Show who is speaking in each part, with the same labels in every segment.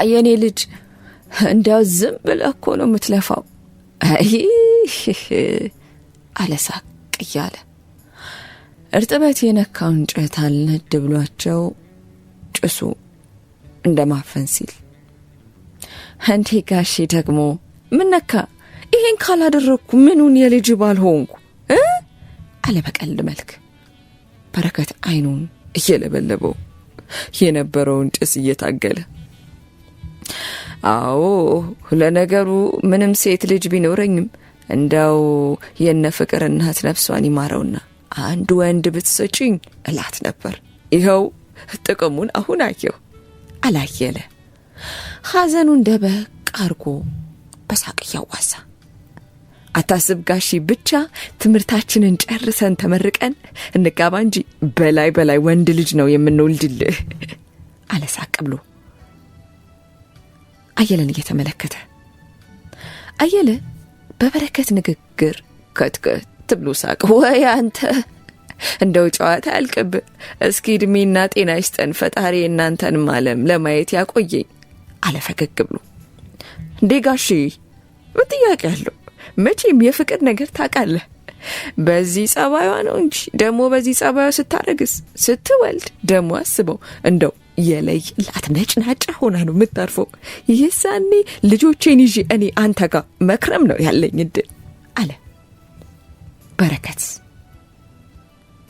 Speaker 1: አየኔ ልጅ እንዳው ዝም ብለህ እኮ ነው የምትለፋው አይ አለሳቅ እያለ እርጥበት የነካው እንጨት አልነድ ብሏቸው ጭሱ እንደማፈን ሲል አንቴ ጋሼ ደግሞ ምን ነካ ይሄን ካላደረኩ ምኑን የልጅ ባልሆንኩ አለ በቀልድ መልክ በረከት አይኑን እየለበለበው የነበረውን ጭስ እየታገለ አዎ ለነገሩ ምንም ሴት ልጅ ቢኖረኝም እንዳው የነ ፍቅር እናት ነፍሷን ይማረውና አንድ ወንድ ብትሰጪኝ እላት ነበር ይሄው ጥቅሙን አሁን አየው አላየለ ሐዘኑ እንደበቅ አርጎ በሳቅ ያዋሳ አታስብ ጋሺ ብቻ ትምርታችንን ጨርሰን ተመርቀን እንጋባ እንጂ በላይ ወንድ ልጅ ነው የምንወልድልህ አለሳቅ ብሎ አየለን እየተመለከተ አየለ በበረከት ንግግር ከትከት ብሎ ሳቅ ወይ አንተ እንደው ጨዋታ ያልቅብ እስኪ እድሜና ጤና ይስጠን ፈጣሪ እናንተንም ዓለም ለማየት ያቆየኝ አለ ፈገግ ብሎ እንዴ ጋሺ ወጥያቄ ያለው መቼም የፍቅር ነገር ታውቃለህ በዚህ ጸባይዋ ነው እንጂ ደሞ በዚህ ጸባይዋ ስታረግስ ስትወልድ ደሞ አስበው እንደው የለይላት ነጭናጫ ሆና ነው የምታርፈው ይሄሳኔ ልጆቼን ይዤ እኔ አንተ ጋር መክረም ነው ያለኝ እድል አለ በረከት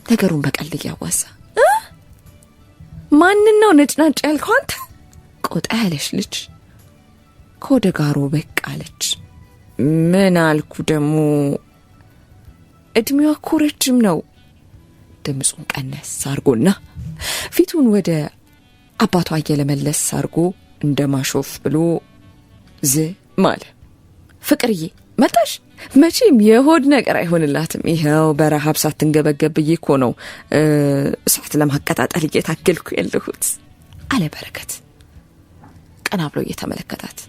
Speaker 1: ነገሩን በቀልድ ያዋሳ ማን ነው ነጭናጫ ያልከው አንተ ቆጣ ያለሽ ልጅ ኮደ ጋሩ በቃለች ምን አልኩ ደሞ እድሜዋ ኮረችም ነው ድምጹን ቀነስ አርጎና ፊቱን ወደ አባቷ እየለመለስ አርጎ እንደማሾፍ ብሎ ማለ ፍቅርዬ መጣሽ መቼም የሆድ ነገር አይሆንላትም ይሄው በረሃብ ሳትንገበገብ ይኮ ነው እሳት ለማቀጣጠል እየታገልኩ ያለሁት አለ በረከት ቀና ብሎ እየተመለከታት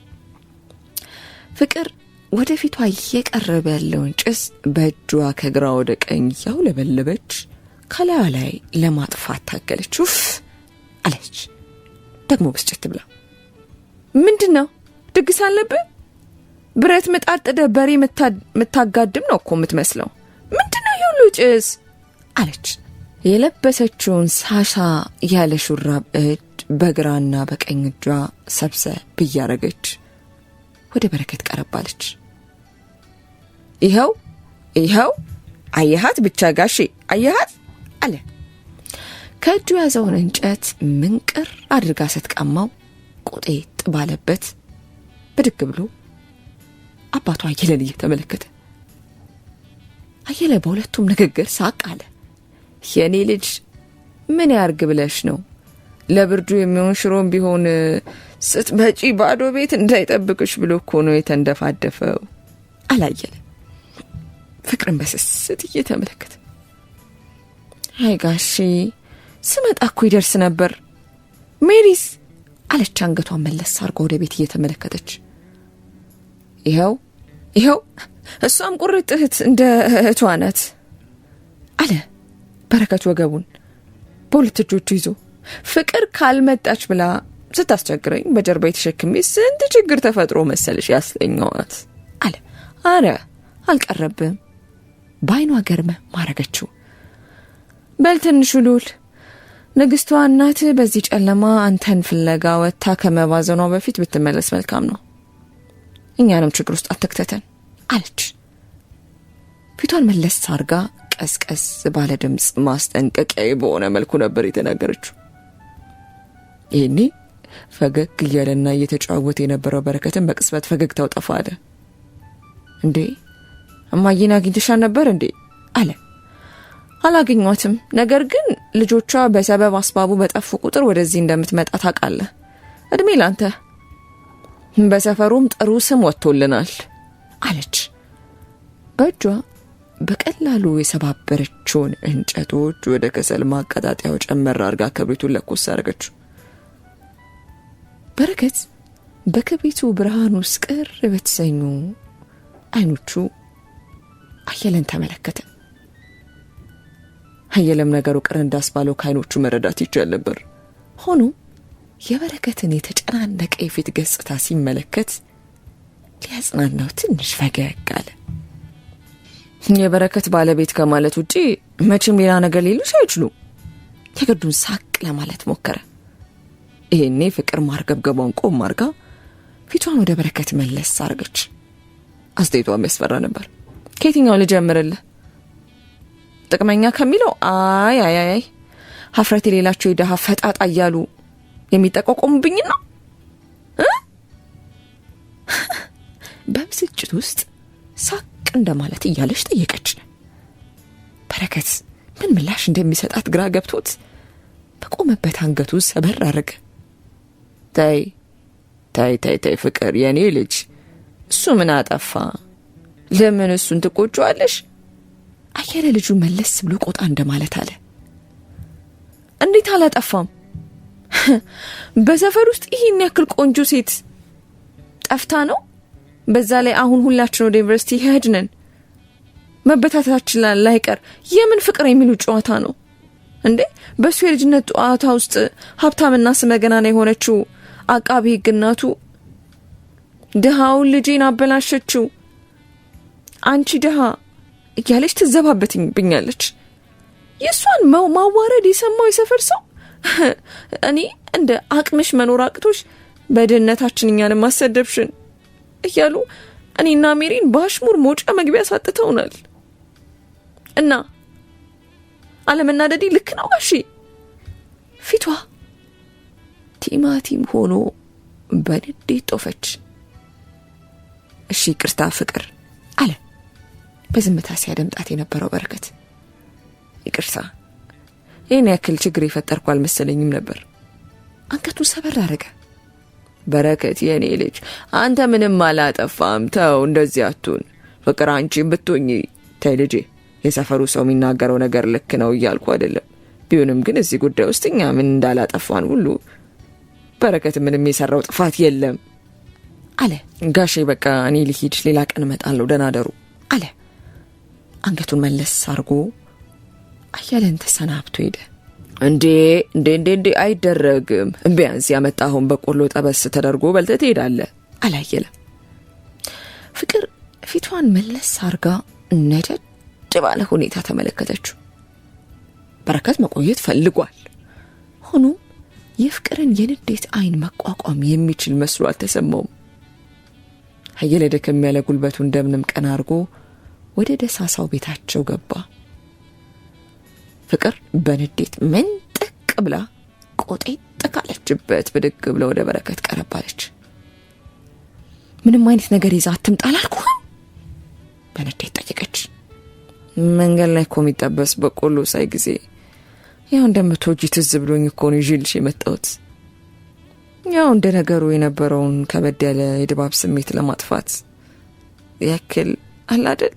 Speaker 1: ፍቅር ወደፊቷ እየቀረበ ያለውን ጭስ በእጇ ከግራ ወደ ቀኝ ያውለበለበች ከላዩ ላይ ለማጥፋት ታገለች ኡፍ አለች ደግሞ በስጭት ብላ ምንድነው ድግስ አለብህ ብረት መጣጥደ በሬ መታጋድም ነው እኮ የምትመስለው ምንድነው ይሁሉ ጭስ አለች የለበሰችውን ሳሳ ያለ ሹራብ እጅ በግራና በቀኝ እጇ ሰብሰብ ያረገች ወደ በረከት ቀረባለች ይሄው አየሃት ብቻ ጋሼ አየሃት አለ ከእጁ ያዘውን እንጨት ምንቅር አድርጋ ስትቀማው ቁጤት ባለበት ብድግ ብሎ አባቷ አየለን እየተመለከተ አየለ በሁለቱም ንግግር ሳቅ አለ የኔ ልጅ ምን ያርግ ብለሽ ነው ለብርዱ የሚሆን ሽሮም ቢሆን ስትመጪ ባዶ ቤት እንዳይጠብቅሽ ብሎ እኮ ነው የተንደፋደፈው አላየለ ፍቅርን በስስት እየተመለከተ አይ ጋሺ ስመጣ እኮ ይደርስ ነበር ሜሪስ አለች አንገቷን መለስ አርጋ ወደ ቤት እየተመለከተች ይሄው እሷም ቁርጥ እህት እንደ እህቷ ናት አለ በረከት ወገቡን በሁለት እጆቹ ይዞ ፍቅር ካልመጣች ብላ ስታስቸግረኝ በጀርባ የተሸክሜ ስንት ችግር ተፈጥሮ መሰለሽ ያስለኛዋት አለ አረ አልቀረብም ባይኗ ገርመ ማረገችው በልተንሹ ሉል ንግስቷ እናት በዚህ ጨለማ አንተን ፍለጋ ወጣ ከመባዘኗ በፊት ብትመለስ መልካም ነው እኛንም ችግር ውስጥ አትክተተን አለች። ፊቷን መለስ አርጋ ቀስቀስ ባለ ድምጽ ማስጠንቀቂያ በሆነ መልኩ ነበር የተናገረችው። ይሄኔ ፈገግ እያለና እየተጫወተ የነበረው በረከትን በቅጽበት ፈገግታው ጠፋ አለ። እንዴ እማዬን አግኝተሻል ነበር እንዴ አለ። አላገኘኋትም፣ ነገር ግን ልጆቿ በሰበብ አስባቡ በጠፉ ቁጥር ወደዚህ እንደምትመጣ ታውቃለህ። እድሜ ላንተ። በሰፈሩም ጥሩ ስም ወጥቶልናል አለች። በእጇ በቀላሉ የሰባበረችውን እንጨቶች ወደ ከሰል ማቀጣጠያው ጨመር አርጋ ክብሪቱን ለኮስ አረገችው። በረከት በክብሪቱ ብርሃን ውስጥ ቅር በተሰኙ አይኖቹ አየለን ተመለከተ። አየለም ነገሩ ቅር እንዳስባለው ከአይኖቹ መረዳት ይቻል ነበር። ሆኖ የበረከትን የተጨናነቀ የፊት ገጽታ ሲመለከት ሊያጽናናው ትንሽ ፈገግ አለ። የበረከት ባለቤት ከማለት ውጪ መቼም ሌላ ነገር ሊሉሽ አይችሉ። የግዱን ሳቅ ለማለት ሞከረ። ይሄኔ ፍቅር ማርገብገቧን ቆም አርጋ ፊቷን ወደ በረከት መለስ አርገች። አስተያየቷም ያስፈራ ነበር። ከየትኛው ልጀምርልህ? ጥቅመኛ ከሚለው? አይ ሀፍረት የሌላቸው የደሃ ፈጣጣ እያሉ የሚጠቋቆሙብኝ ነው። በብስጭት ውስጥ ሳቅ እንደማለት እያለች ጠየቀች። በረከት ምን ምላሽ እንደሚሰጣት ግራ ገብቶት በቆመበት አንገቱ ሰበር አረገ። ታይ ፍቅር የኔ ልጅ፣ እሱ ምን አጠፋ? ለምን እሱን ትቆጪዋለሽ? አየለ ልጁ መለስ ብሎ ቆጣ እንደማለት አለ። እንዴት አላጠፋም? በሰፈር ውስጥ ይሄን ያክል ቆንጆ ሴት ጠፍታ ነው? በዛ ላይ አሁን ሁላችን ወደ ዩኒቨርሲቲ ሄድነን መበታታችን ላይቀር የምን ፍቅር የሚሉ ጨዋታ ነው እንዴ? በሱ የልጅነት ጨዋታ ውስጥ ሀብታምና ስመገናና የሆነችው አቃቢ ሕግ እናቱ ድሃውን ልጄን አበላሸችው፣ አንቺ ድሃ እያለች ትዘባበትብኛለች። የሷን ማዋረድ የሰማው የሰፈር ሰው እኔ እንደ አቅምሽ መኖር አቅቶሽ በድህነታችን እኛን ማሰደብሽን እያሉ እኔና ሜሪን ባሽሙር ሞጫ መግቢያ ሳጥተውናል። እና አለመናደዲ ልክ ነው ጋሺ? ፊቷ ቲማቲም ሆኖ በንዴት ጦፈች። እሺ ይቅርታ ፍቅር አለ በዝምታ ሲያደምጣት የነበረው በረከት። ይቅርታ፣ ይህን ያክል ችግር የፈጠርኩ አልመሰለኝም ነበር። አንገቱን ሰበር አረገ። በረከት የኔ ልጅ፣ አንተ ምንም አላጠፋም። ተው እንደዚህ አትሁን። ፍቅር አንቺም ብትሆኚ ተይ ልጄ። የሰፈሩ ሰው የሚናገረው ነገር ልክ ነው እያልኩ አይደለም። ቢሆንም ግን እዚህ ጉዳይ ውስጥ እኛ ምን እንዳላጠፋን ሁሉ በረከት ምንም የሰራው ጥፋት የለም አለ። ጋሼ በቃ እኔ ልሂድ፣ ሌላ ቀን እመጣለሁ፣ ደህና ደሩ አለ። አንገቱን መለስ አርጎ አያለን ተሰናብቶ ሄደ። እንዴ አይደረግም። ቢያንስ ያመጣሁን በቆሎ ጠበስ ተደርጎ በልተህ ትሄዳለህ አላየለም። ፍቅር ፊቷን መለስ አርጋ ነደድ ባለ ሁኔታ ተመለከተችው። በረከት መቆየት ፈልጓል። ሆኖም የፍቅርን የንዴት አይን መቋቋም የሚችል መስሎ አልተሰማውም። አየለ ደከም ያለ ጉልበቱ እንደምንም ቀና አርጎ ወደ ደሳሳው ቤታቸው ገባ። ፍቅር በንዴት መንጠቅ ብላ ቆጤጥ ካለችበት ብድግ ብላ ወደ በረከት ቀረባለች። ምንም አይነት ነገር ይዛ አትምጣ አላልኩህም? በንዴት ጠየቀች። መንገድ ላይ እኮ የሚጠበስ በቆሎ ሳይ ጊዜ ያው እንደምትወጂ ትዝ ብሎኝ እኮ ነው ይዤልሽ የመጣሁት። ያው እንደ ነገሩ የነበረውን ከበድ ያለ የድባብ ስሜት ለማጥፋት ያክል አላደል።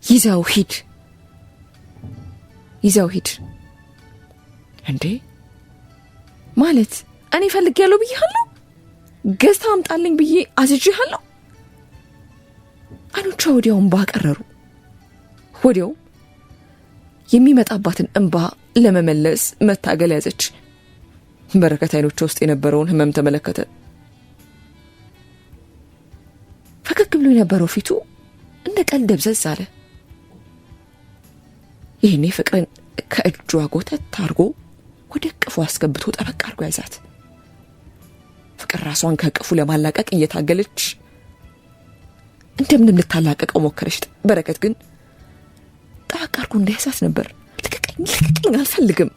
Speaker 1: ይዛው ሂድ እንዴ ማለት እኔ ፈልጌያለሁ ብዬሃለሁ? ገዝታ አምጣልኝ ብዬ አዝዤሃለሁ? አይኖቿ ወዲያውን ባቀረሩ። ወዲያው የሚመጣባትን እንባ ለመመለስ መታገል ያዘች። በረከት አይኖቿ ውስጥ የነበረውን ህመም ተመለከተ። ፈገግ ብሎ የነበረው ፊቱ እንደ ቀልድ ደብዘዝ አለ። ይህኔ ፍቅርን ከእጇ ጎተት አርጎ ወደ ቅፉ አስገብቶ ጠበቅ አርጎ ያዛት። ፍቅር ራሷን ከቅፉ ለማላቀቅ እየታገለች እንደምንም ልታላቀቀው ሞከረች። በረከት ግን ጣቃርኩ እንዳይሳት ነበር። ልቀቀኝ፣ አልፈልግም፣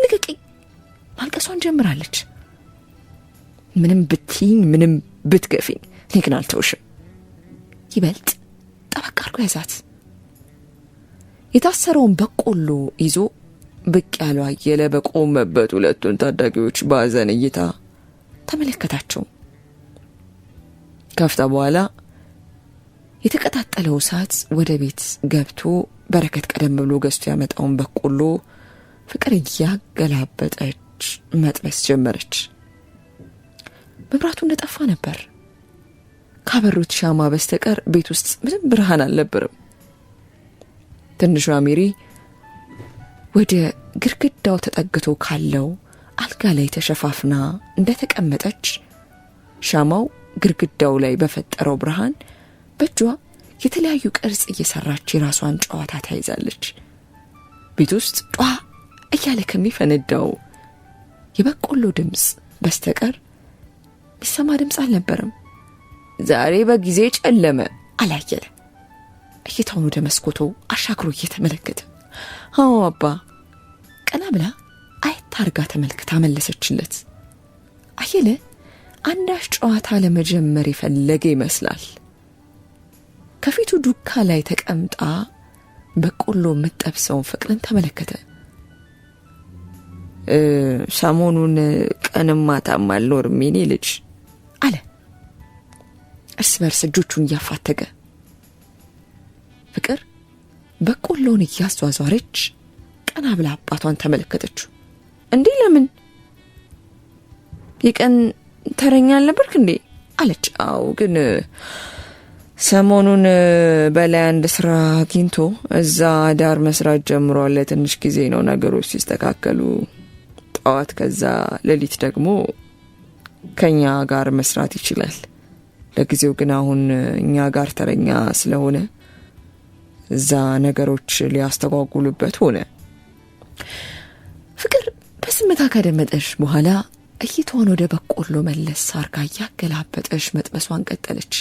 Speaker 1: ልቀቀኝ ማልቀሷን ጀምራለች። ምንም ብትይኝ፣ ምንም ብትገፊኝ እኔ ግን አልተውሽም። ይበልጥ ጣቃርኩ ያዛት። የታሰረውን በቆሎ ይዞ ብቅ ያለው አየለ በቆመበት ሁለቱን ታዳጊዎች ባዘን እይታ ተመለከታቸው። ከፍታ በኋላ የተቀጣጠለው እሳት ወደ ቤት ገብቶ በረከት ቀደም ብሎ ገዝቶ ያመጣውን በቆሎ ፍቅር እያገላበጠች መጥበስ ጀመረች። መብራቱ እንደጠፋ ነበር። ካበሩት ሻማ በስተቀር ቤት ውስጥ ምንም ብርሃን አልነበረም። ትንሿ ሜሪ ወደ ግድግዳው ተጠግቶ ካለው አልጋ ላይ ተሸፋፍና እንደተቀመጠች ሻማው ግድግዳው ላይ በፈጠረው ብርሃን በእጇ የተለያዩ ቅርጽ እየሰራች የራሷን ጨዋታ ታይዛለች። ቤት ውስጥ ጧ እያለ ከሚፈነዳው የበቆሎ ድምጽ በስተቀር ሊሰማ ድምጽ አልነበረም። ዛሬ በጊዜ ጨለመ አላየለ። እይታውን ወደ መስኮቱ አሻግሮ እየተመለከተ አዎ አባ ቀና ብላ አየት አርጋ ተመልክታ መለሰችለት። አየለ አንዳች ጨዋታ ለመጀመር የፈለገ ይመስላል። ከፊቱ ዱካ ላይ ተቀምጣ በቆሎ መጠብሰውን ፍቅርን ተመለከተ። ሰሞኑን ቀንም ማታም አልኖርም የኔ ልጅ አለ እርስ በርስ እጆቹን እያፋተገ። ፍቅር በቆሎን እያዟዟረች ቀና ብላ አባቷን ተመለከተችው። እንዴ ለምን የቀን ተረኛ አልነበርክ እንዴ አለች። አው ግን ሰሞኑን በላይ አንድ ስራ አግኝቶ እዛ ዳር መስራት ጀምሯል። ለትንሽ ጊዜ ነው ነገሮች ሲስተካከሉ ጠዋት ከዛ ሌሊት ደግሞ ከኛ ጋር መስራት ይችላል። ለጊዜው ግን አሁን እኛ ጋር ተረኛ ስለሆነ እዛ ነገሮች ሊያስተጓጉሉበት ሆነ። ፍቅር በስሜት ካደመጠች በኋላ እይቷን ወደ በቆሎ መለስ አርጋ ያገላበጠች መጥበሷን ቀጠለች።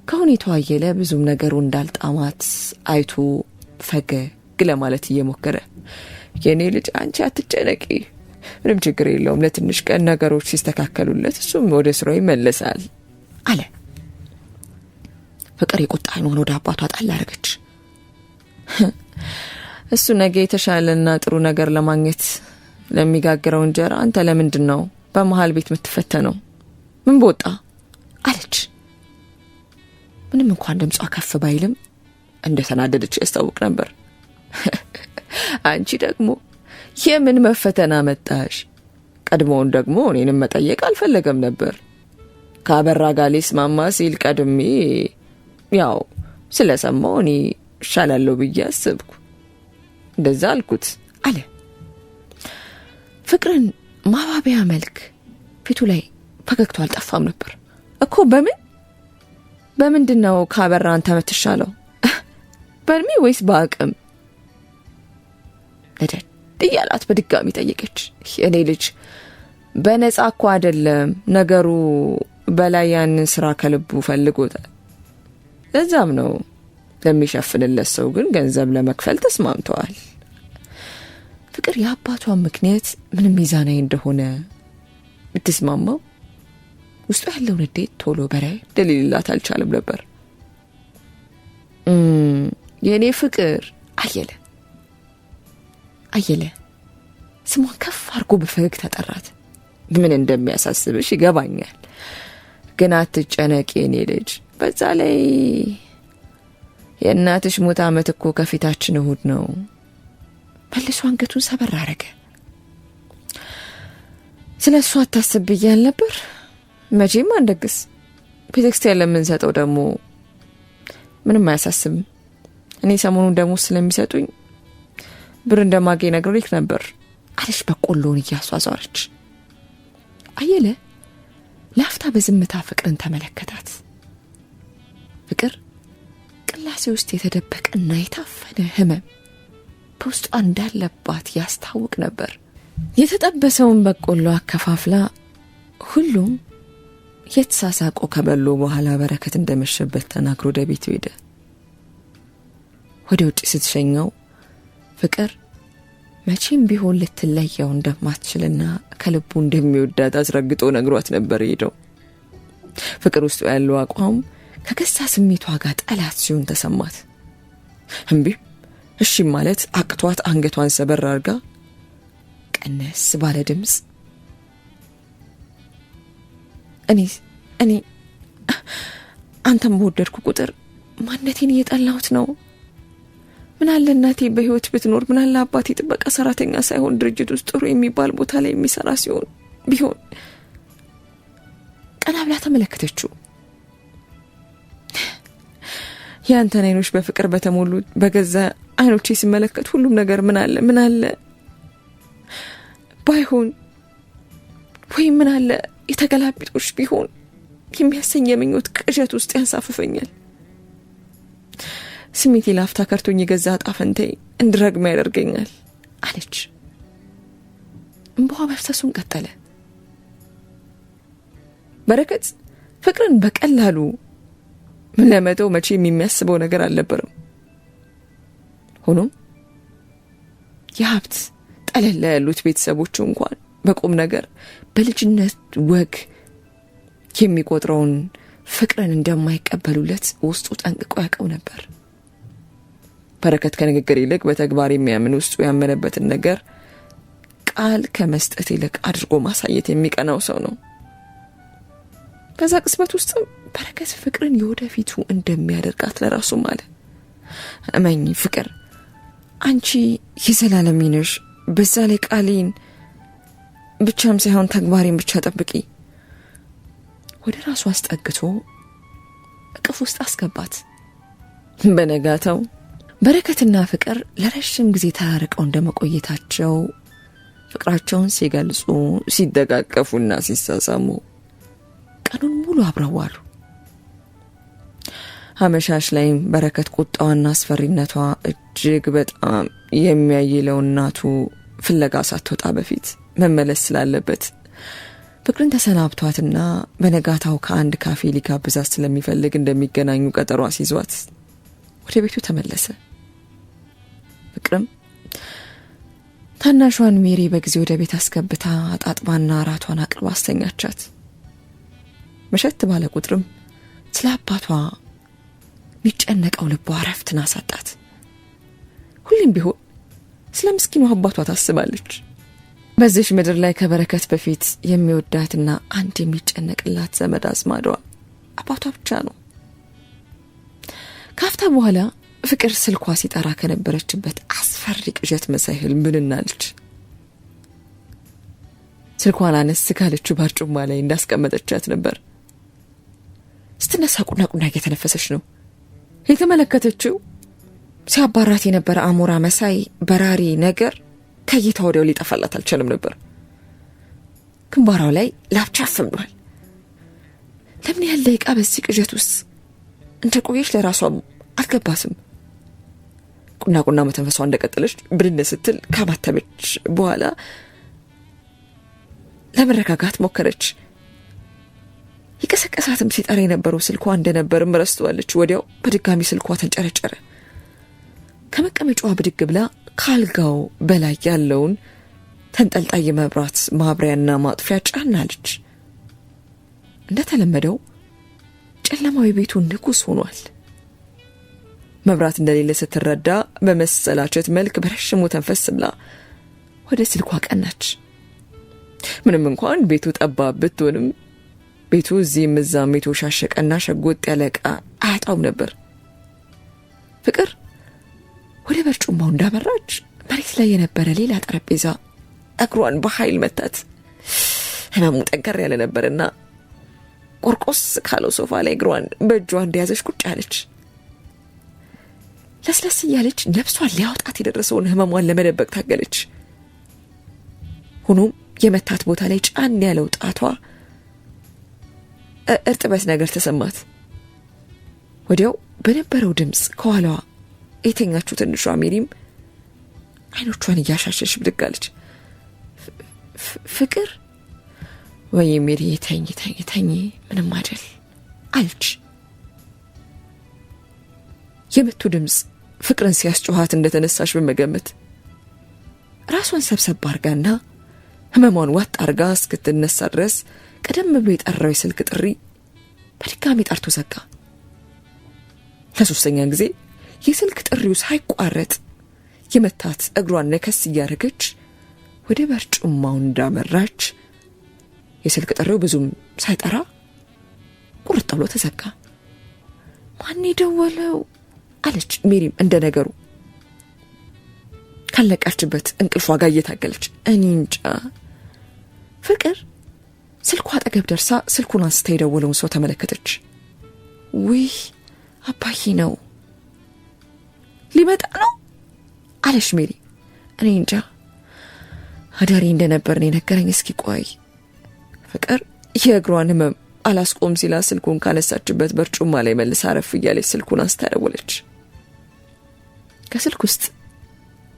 Speaker 1: ከሁኔታው አየለ ብዙም ነገሩ እንዳልጣማት አይቶ ፈገግ ለማለት እየሞከረ የኔ ልጅ አንቺ አትጨነቂ፣ ምንም ችግር የለውም፣ ለትንሽ ቀን ነገሮች ሲስተካከሉለት እሱም ወደ ስራው ይመለሳል አለ። ፍቅር የቁጣ አይኗን ወደ አባቷ ጣል አረገች። እሱ ነገ የተሻለና ጥሩ ነገር ለማግኘት ለሚጋግረው እንጀራ አንተ ለምንድን ነው በመሃል ቤት የምትፈተነው? ምን ቦጣ አለች። ምንም እንኳን ድምጿ ከፍ ባይልም እንደተናደደች ያስታውቅ ነበር። አንቺ ደግሞ የምን መፈተና መጣሽ? ቀድሞውን ደግሞ እኔንም መጠየቅ አልፈለገም ነበር። ካበራ ጋር ሊስማማ ሲል ቀድሜ ያው ስለሰማው እኔ ሻላለሁ ብዬ አስብኩ፣ እንደዛ አልኩት አለ። ፍቅርን ማባቢያ መልክ ፊቱ ላይ ፈገግታ አልጠፋም ነበር። እኮ በምንድነው ካበራ አንተ መትሻለው? በእድሜ ወይስ በአቅም? ለደድ እያላት በድጋሚ ጠየቀች። እኔ ልጅ በነጻ እኮ አይደለም ነገሩ፣ በላይ ያንን ስራ ከልቡ ፈልጎታል። ለዛም ነው ለሚሸፍንለት ሰው ግን ገንዘብ ለመክፈል ተስማምተዋል። ፍቅር የአባቷን ምክንያት ምንም ሚዛናዊ እንደሆነ ብትስማማው ውስጡ ያለው ንዴት ቶሎ በላይ ደሊልላት አልቻለም ነበር። የኔ ፍቅር አየለ ስሟን ከፍ አርጎ በፈገግታ ጠራት። ምን እንደሚያሳስብሽ ይገባኛል፣ ግን አትጨነቂ የኔ ልጅ። በዛ ላይ የእናትሽ ሞት ዓመት እኮ ከፊታችን እሁድ ነው። መልሶ አንገቱን ሰበር አረገ። ስለሱ አታስብ ብያል ነበር። መቼም አንደግስ ቤተክርስቲያን ለምንሰጠው ደግሞ ምንም አያሳስብም። እኔ ሰሞኑን ደግሞ ስለሚሰጡኝ ብር እንደማገኝ ነግሬክ ነበር አለች በቆሎን እያሷዟረች። አየለ ላፍታ በዝምታ ፍቅርን ተመለከታት። ፍቅር ቅላሴ ውስጥ የተደበቀና የታፈነ ህመም በውስጧ እንዳለባት ያስታውቅ ነበር። የተጠበሰውን በቆሎ አከፋፍላ ሁሉም የተሳሳቁ ከበሉ በኋላ በረከት እንደመሸበት ተናግሮ ወደ ቤቱ ሄደ። ወደ ውጭ ስትሸኘው ፍቅር መቼም ቢሆን ልትለየው እንደማትችልና ከልቡ እንደሚወዳት አስረግጦ ነግሯት ነበር ሄደው። ፍቅር ውስጥ ያለው አቋም ከገዛ ስሜቷ ጋር ጠላት ሲሆን ተሰማት። እሺ ማለት አቅቷት አንገቷን ሰበር አርጋ ቀነስ ባለ ድምጽ እኔ አንተም በወደድኩ ቁጥር ማንነቴን እየጠላሁት ነው። ምን አለ እናቴ በህይወት ብትኖር፣ ምን አለ አባቴ ጥበቃ ሰራተኛ ሳይሆን ድርጅት ውስጥ ጥሩ የሚባል ቦታ ላይ የሚሰራ ቢሆን። ቀና ብላ ተመለከተችው። ያንተን አይኖች በፍቅር በተሞሉ በገዛ አይኖቼ ሲመለከት ሁሉም ነገር ምን አለ ባይሆን ወይ ምን አለ የተገላቢጦሽ ቢሆን የሚያሰኝ የምኞት ቅዠት ውስጥ ያንሳፍፈኛል። ስሜቴ ላፍታ ከርቶኝ የገዛ ጣፈንቴ እንድረግም ያደርገኛል አለች። እንባዋ መፍሰሱን ቀጠለ። በረከት ፍቅርን በቀላሉ ለመተው መቼ የሚያስበው ነገር አልነበረም። ሆኖም የሀብት ጠለላ ያሉት ቤተሰቦቹ እንኳን በቁም ነገር በልጅነት ወግ የሚቆጥረውን ፍቅርን እንደማይቀበሉለት ውስጡ ጠንቅቆ ያውቀው ነበር። በረከት ከንግግር ይልቅ በተግባር የሚያምን ውስጡ ያመነበትን ነገር ቃል ከመስጠት ይልቅ አድርጎ ማሳየት የሚቀናው ሰው ነው። በዛ ቅጽበት ውስጥ በረከት ፍቅርን የወደፊቱ እንደሚያደርጋት ለራሱ ማለት እመኝ ፍቅር አንቺ የዘላለም ነሽ። በዛ ላይ ቃሌን ብቻም ሳይሆን ተግባሬን ብቻ ጠብቂ። ወደ ራሱ አስጠግቶ እቅፍ ውስጥ አስገባት። በነጋታው በረከትና ፍቅር ለረጅም ጊዜ ተራርቀው እንደመቆየታቸው ፍቅራቸውን ሲገልጹ ሲደጋቀፉና ሲሳሳሙ ቀኑን ሙሉ አብረው ዋሉ። አመሻሽ ላይ በረከት ቁጣዋና አስፈሪነቷ እጅግ በጣም የሚያይለው እናቱ ፍለጋ ሳትወጣ በፊት መመለስ ስላለበት ፍቅርን ተሰናብቷትና በነጋታው ከአንድ ካፌ ሊጋብዛት ስለሚፈልግ እንደሚገናኙ ቀጠሮ አስይዟት ወደ ቤቱ ተመለሰ። ፍቅርም ታናሿን ሜሪ በጊዜ ወደ ቤት አስገብታ አጣጥባና አራቷን አቅርባ አስተኛቻት። መሸት ባለ ቁጥርም ስለ አባቷ የሚጨነቀው ልቧ ረፍትን አሳጣት። ሁሌም ቢሆን ስለ ምስኪኑ አባቷ ታስባለች። በዚህ ምድር ላይ ከበረከት በፊት የሚወዳትና አንድ የሚጨነቅላት ዘመድ አዝማዷ አባቷ ብቻ ነው። ካፍታ በኋላ ፍቅር ስልኳ ሲጠራ ከነበረችበት አስፈሪ ቅዠት መሳይ ህልም ብንናለች። ስልኳን አነስ ካለችው ባርጩማ ላይ እንዳስቀመጠቻት ነበር። ስትነሳ ቁና እየተነፈሰች ነው። የተመለከተችው ሲያባራት የነበረ አሞራ መሳይ በራሪ ነገር ከይታ ወዲያው ሊጠፋላት አልቻለም ነበር። ግንባሯ ላይ ላብቻፍ ብሏል። ለምን ያህል ደቂቃ በዚህ ቅዠት ውስጥ እንደቆየች ለራሷ አልገባትም። ቁና መተንፈሷ እንደቀጠለች ብድን ስትል ካባተበች በኋላ ለመረጋጋት ሞከረች። ይቀሰቀሳትም ሲጠራ የነበረው ስልኳ እንደነበርም ረስተዋለች። ወዲያው በድጋሚ ስልኳ ተንጨረጨረ። ከመቀመጫዋ ብድግ ብላ ካልጋው በላይ ያለውን ተንጠልጣይ መብራት ማብሪያና ማጥፊያ ጫናለች። እንደተለመደው ጨለማው ቤቱ ንጉስ ሆኗል። መብራት እንደሌለ ስትረዳ በመሰላቸት መልክ በረሽሙ ተንፈስ ብላ ወደ ስልኳ ቀናች። ምንም እንኳን ቤቱ ጠባብ ብትሆንም ቤቱ እዚህም እዛም የተሻሸቀና ሸጎጥ ያለ ዕቃ አያጣውም ነበር። ፍቅር ወደ በርጩማው እንዳመራች መሬት ላይ የነበረ ሌላ ጠረጴዛ እግሯን በኃይል መታት። ህመሙ ጠንከር ያለ ነበርና ቆርቆስ ካለው ሶፋ ላይ እግሯን በእጇ እንደያዘች ቁጭ አለች። ለስለስ እያለች ነፍሷን ሊያወጣት የደረሰውን ህመሟን ለመደበቅ ታገለች። ሆኖም የመታት ቦታ ላይ ጫን ያለው ጣቷ እርጥበት ነገር ተሰማት። ወዲያው በነበረው ድምጽ ከኋላዋ የተኛችው ትንሿ ሜሪም አይኖቿን እያሻሸች ብድግ አለች። ፍቅር ወይ ሜሪ ተኝ ምንም አይደል አለች። የምቱ ድምጽ ፍቅርን ሲያስጮሃት እንደተነሳሽ በመገመት ራሷን ሰብሰብ አርጋና ህመሟን ዋጥ አርጋ እስክትነሳ ድረስ ቀደም ብሎ የጠራው የስልክ ጥሪ በድጋሚ ጠርቶ ዘጋ። ለሶስተኛ ጊዜ የስልክ ጥሪው ሳይቋረጥ የመታት እግሯን ነከስ እያረገች ወደ በርጩማው እንዳመራች የስልክ ጥሪው ብዙም ሳይጠራ ቁርጥ ብሎ ተዘጋ። ማን ይደወለው አለች ሜሪም እንደነገሩ ካለቀችበት እንቅልፏ ጋር እየታገለች። እኔ እንጃ። ፍቅር ስልኳ አጠገብ ደርሳ ስልኩን አንስታ የደወለውን ሰው ተመለከተች። ውይ አባዬ ነው ሊመጣ ነው አለች ሜሪ። እኔ እንጃ አዳሪ እንደነበር ነው የነገረኝ። እስኪ ቆይ። ፍቅር የእግሯን ህመም አላስቆም ሲላ ስልኩን ካነሳችበት በርጩማ ላይ መልሳ አረፍ እያለች ስልኩን አንስታ ደወለች። ከስልክ ውስጥ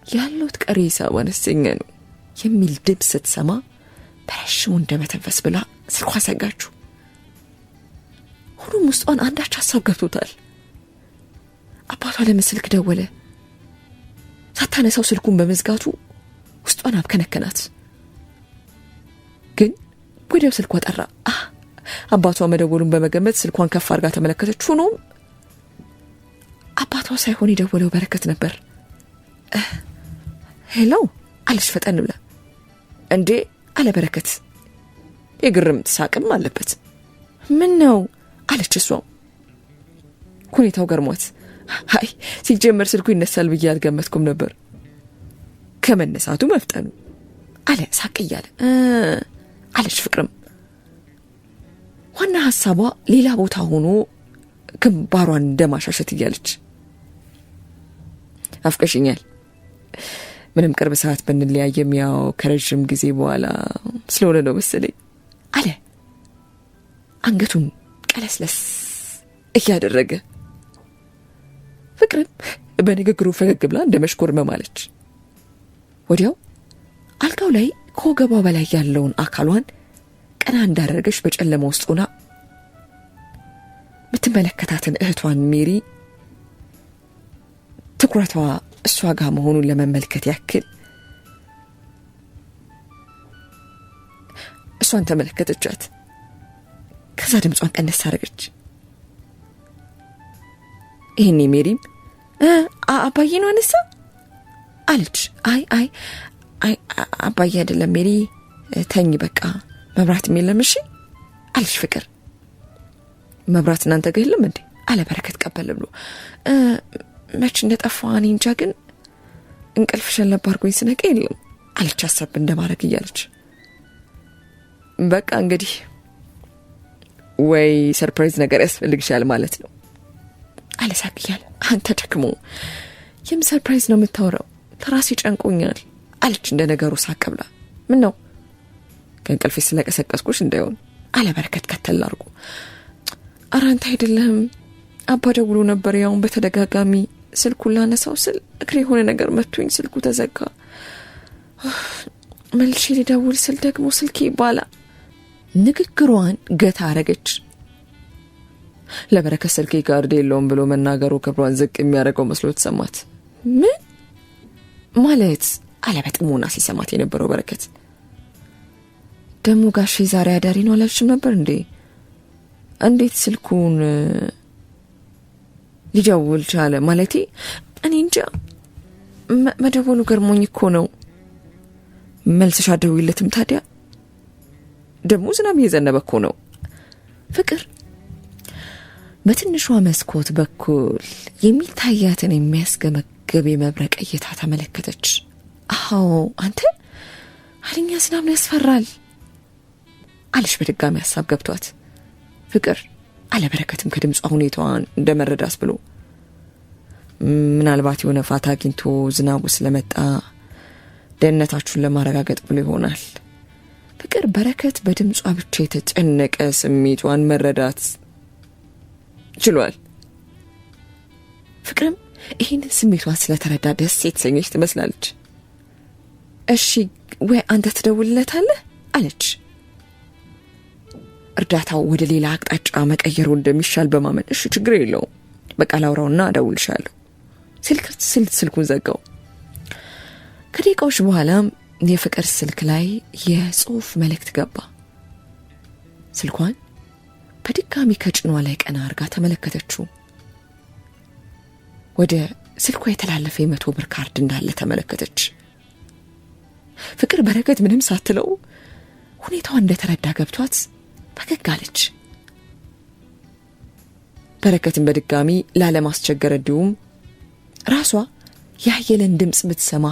Speaker 1: ያለውት ቀሪ ሂሳብ አነስተኛ ነው የሚል ድምፅ ስትሰማ በረሽሙ እንደመተንፈስ ብላ ስልኳ ዘጋችሁ። ሁሉም ውስጧን አንዳች ሀሳብ ገብቶታል። አባቷ ለምን ስልክ ደወለ? ሳታነሳው ስልኩን በመዝጋቱ ውስጧን አብከነከናት። ግን ወዲያው ስልኳ ጠራ። አባቷ መደወሉን በመገመት ስልኳን ከፍ አድርጋ ተመለከተች። ሆኖም አባቷ ሳይሆን የደወለው በረከት ነበር። ሄሎ አለች ፈጠን ብላ። እንዴ አለ በረከት። የግርምት ሳቅም አለበት። ምን ነው አለች እሷ ሁኔታው ገርሟት። አይ ሲጀመር ስልኩ ይነሳል ብዬ አልገመትኩም ነበር። ከመነሳቱ መፍጠኑ አለ ሳቅ እያለ። አለች ፍቅርም ዋና ሐሳቧ ሌላ ቦታ ሆኖ ግንባሯን እንደማሻሸት እያለች። አፍቀሽኛል። ምንም ቅርብ ሰዓት ብንለያየም ያው ከረጅም ጊዜ በኋላ ስለሆነ ነው መሰለኝ አለ አንገቱን ቀለስለስ እያደረገ። ፍቅርም በንግግሩ ፈገግ ብላ እንደመሽኮርመም አለች። ወዲያው አልጋው ላይ ከወገቧ በላይ ያለውን አካሏን ቀና እንዳደረገች በጨለማ ውስጥ ሆና ምትመለከታትን እህቷን ሜሪ ትኩረቷ እሷ ጋር መሆኑን ለመመልከት ያክል እሷን ተመለከተቻት። ከዛ ድምጿን ቀነስ አደረገች። ይሄኔ ሜሪም አባዬ ነው አነሳ አለች። አይ አባዬ አይደለም ሜሪ ተኝ በቃ መብራት የለም እሺ አለች ፍቅር። መብራት እናንተ ጋር የለም እንዴ አለ በረከት ቀበል ብሎ። መች እንደጠፋው እኔ እንጃ ግን እንቅልፍ ሸለብ አድርጎኝ ስነቃ የለም አለች ሐሳብ እንደማረግ እያለች። በቃ እንግዲህ ወይ ሰርፕራይዝ ነገር ያስፈልግሻል ማለት ነው አለ ሳቅ እያለ። አንተ ደግሞ የም ሰርፕራይዝ ነው የምታወራው? ተራሲ ጨንቆኛል አለች እንደነገሩ ሳቅ ብላ። ምን ነው ከእንቅልፌ ስለቀሰቀስኩሽ እንዳይሆን አለ በረከት ከተል አድርጎ። ኧረ አንተ አይደለም አባ ደውሎ ነበር። ያውን በተደጋጋሚ ስልኩን ላነሳው ስል እግሬ የሆነ ነገር መቶኝ ስልኩ ተዘጋ። መልሼ ልደውል ስል ደግሞ ስልኬ ባላ። ንግግሯን ገታ አረገች። ለበረከት ስልኬ ጋር የለውም ብሎ መናገሩ ክብሯን ዝቅ የሚያደርገው መስሎ ተሰማት። ምን ማለት አለ በጥሞና ሲሰማት የነበረው በረከት። ደሞ ጋሼ ዛሬ አዳሪ ነው አላልሽም ነበር እንዴ? እንዴት ስልኩን ሊደውል ቻለ? ማለቴ እኔ እንጃ መደወሉ ገርሞኝ እኮ ነው። መልስሽ አትደውይለትም ታዲያ? ደሞ ዝናብ እየዘነበ እኮ ነው። ፍቅር በትንሿ መስኮት በኩል የሚታያትን የሚያስገመግብ የመብረቅ እይታ ተመለከተች። አዎ አንተ ኃይለኛ ዝናብ ነው ያስፈራል አለች በድጋሚ ሐሳብ ገብቷት። ፍቅር አለ በረከትም ከድምጿ ሁኔታዋን እንደመረዳት ብሎ ምናልባት የሆነ ፋታ አግኝቶ ዝናቡ ስለመጣ ደህንነታችሁን ለማረጋገጥ ብሎ ይሆናል። ፍቅር በረከት በድምጿ ብቻ የተጨነቀ ስሜቷን መረዳት ችሏል። ፍቅርም ይህን ስሜቷን ስለተረዳ ደስ የተሰኘች ትመስላለች። እሺ ወይ አንተ ትደውልለታለህ አለች። እርዳታው ወደ ሌላ አቅጣጫ መቀየሩ እንደሚሻል በማመን እሺ ችግር የለውም በቃ ላውራውና እደውልልሻለሁ ስልኩን ዘጋው። ከደቂቃዎች በኋላም የፍቅር ስልክ ላይ የጽሑፍ መልእክት ገባ። ስልኳን በድጋሚ ከጭኗ ላይ ቀና አርጋ ተመለከተችው። ወደ ስልኳ የተላለፈ 100 ብር ካርድ እንዳለ ተመለከተች። ፍቅር በረከት ምንም ሳትለው ሁኔታው እንደተረዳ ገብቷት ፈገግ አለች። በረከትን በድጋሚ ላለማስቸገር እንዲሁም ራሷ ያየለን ድምጽ ብትሰማ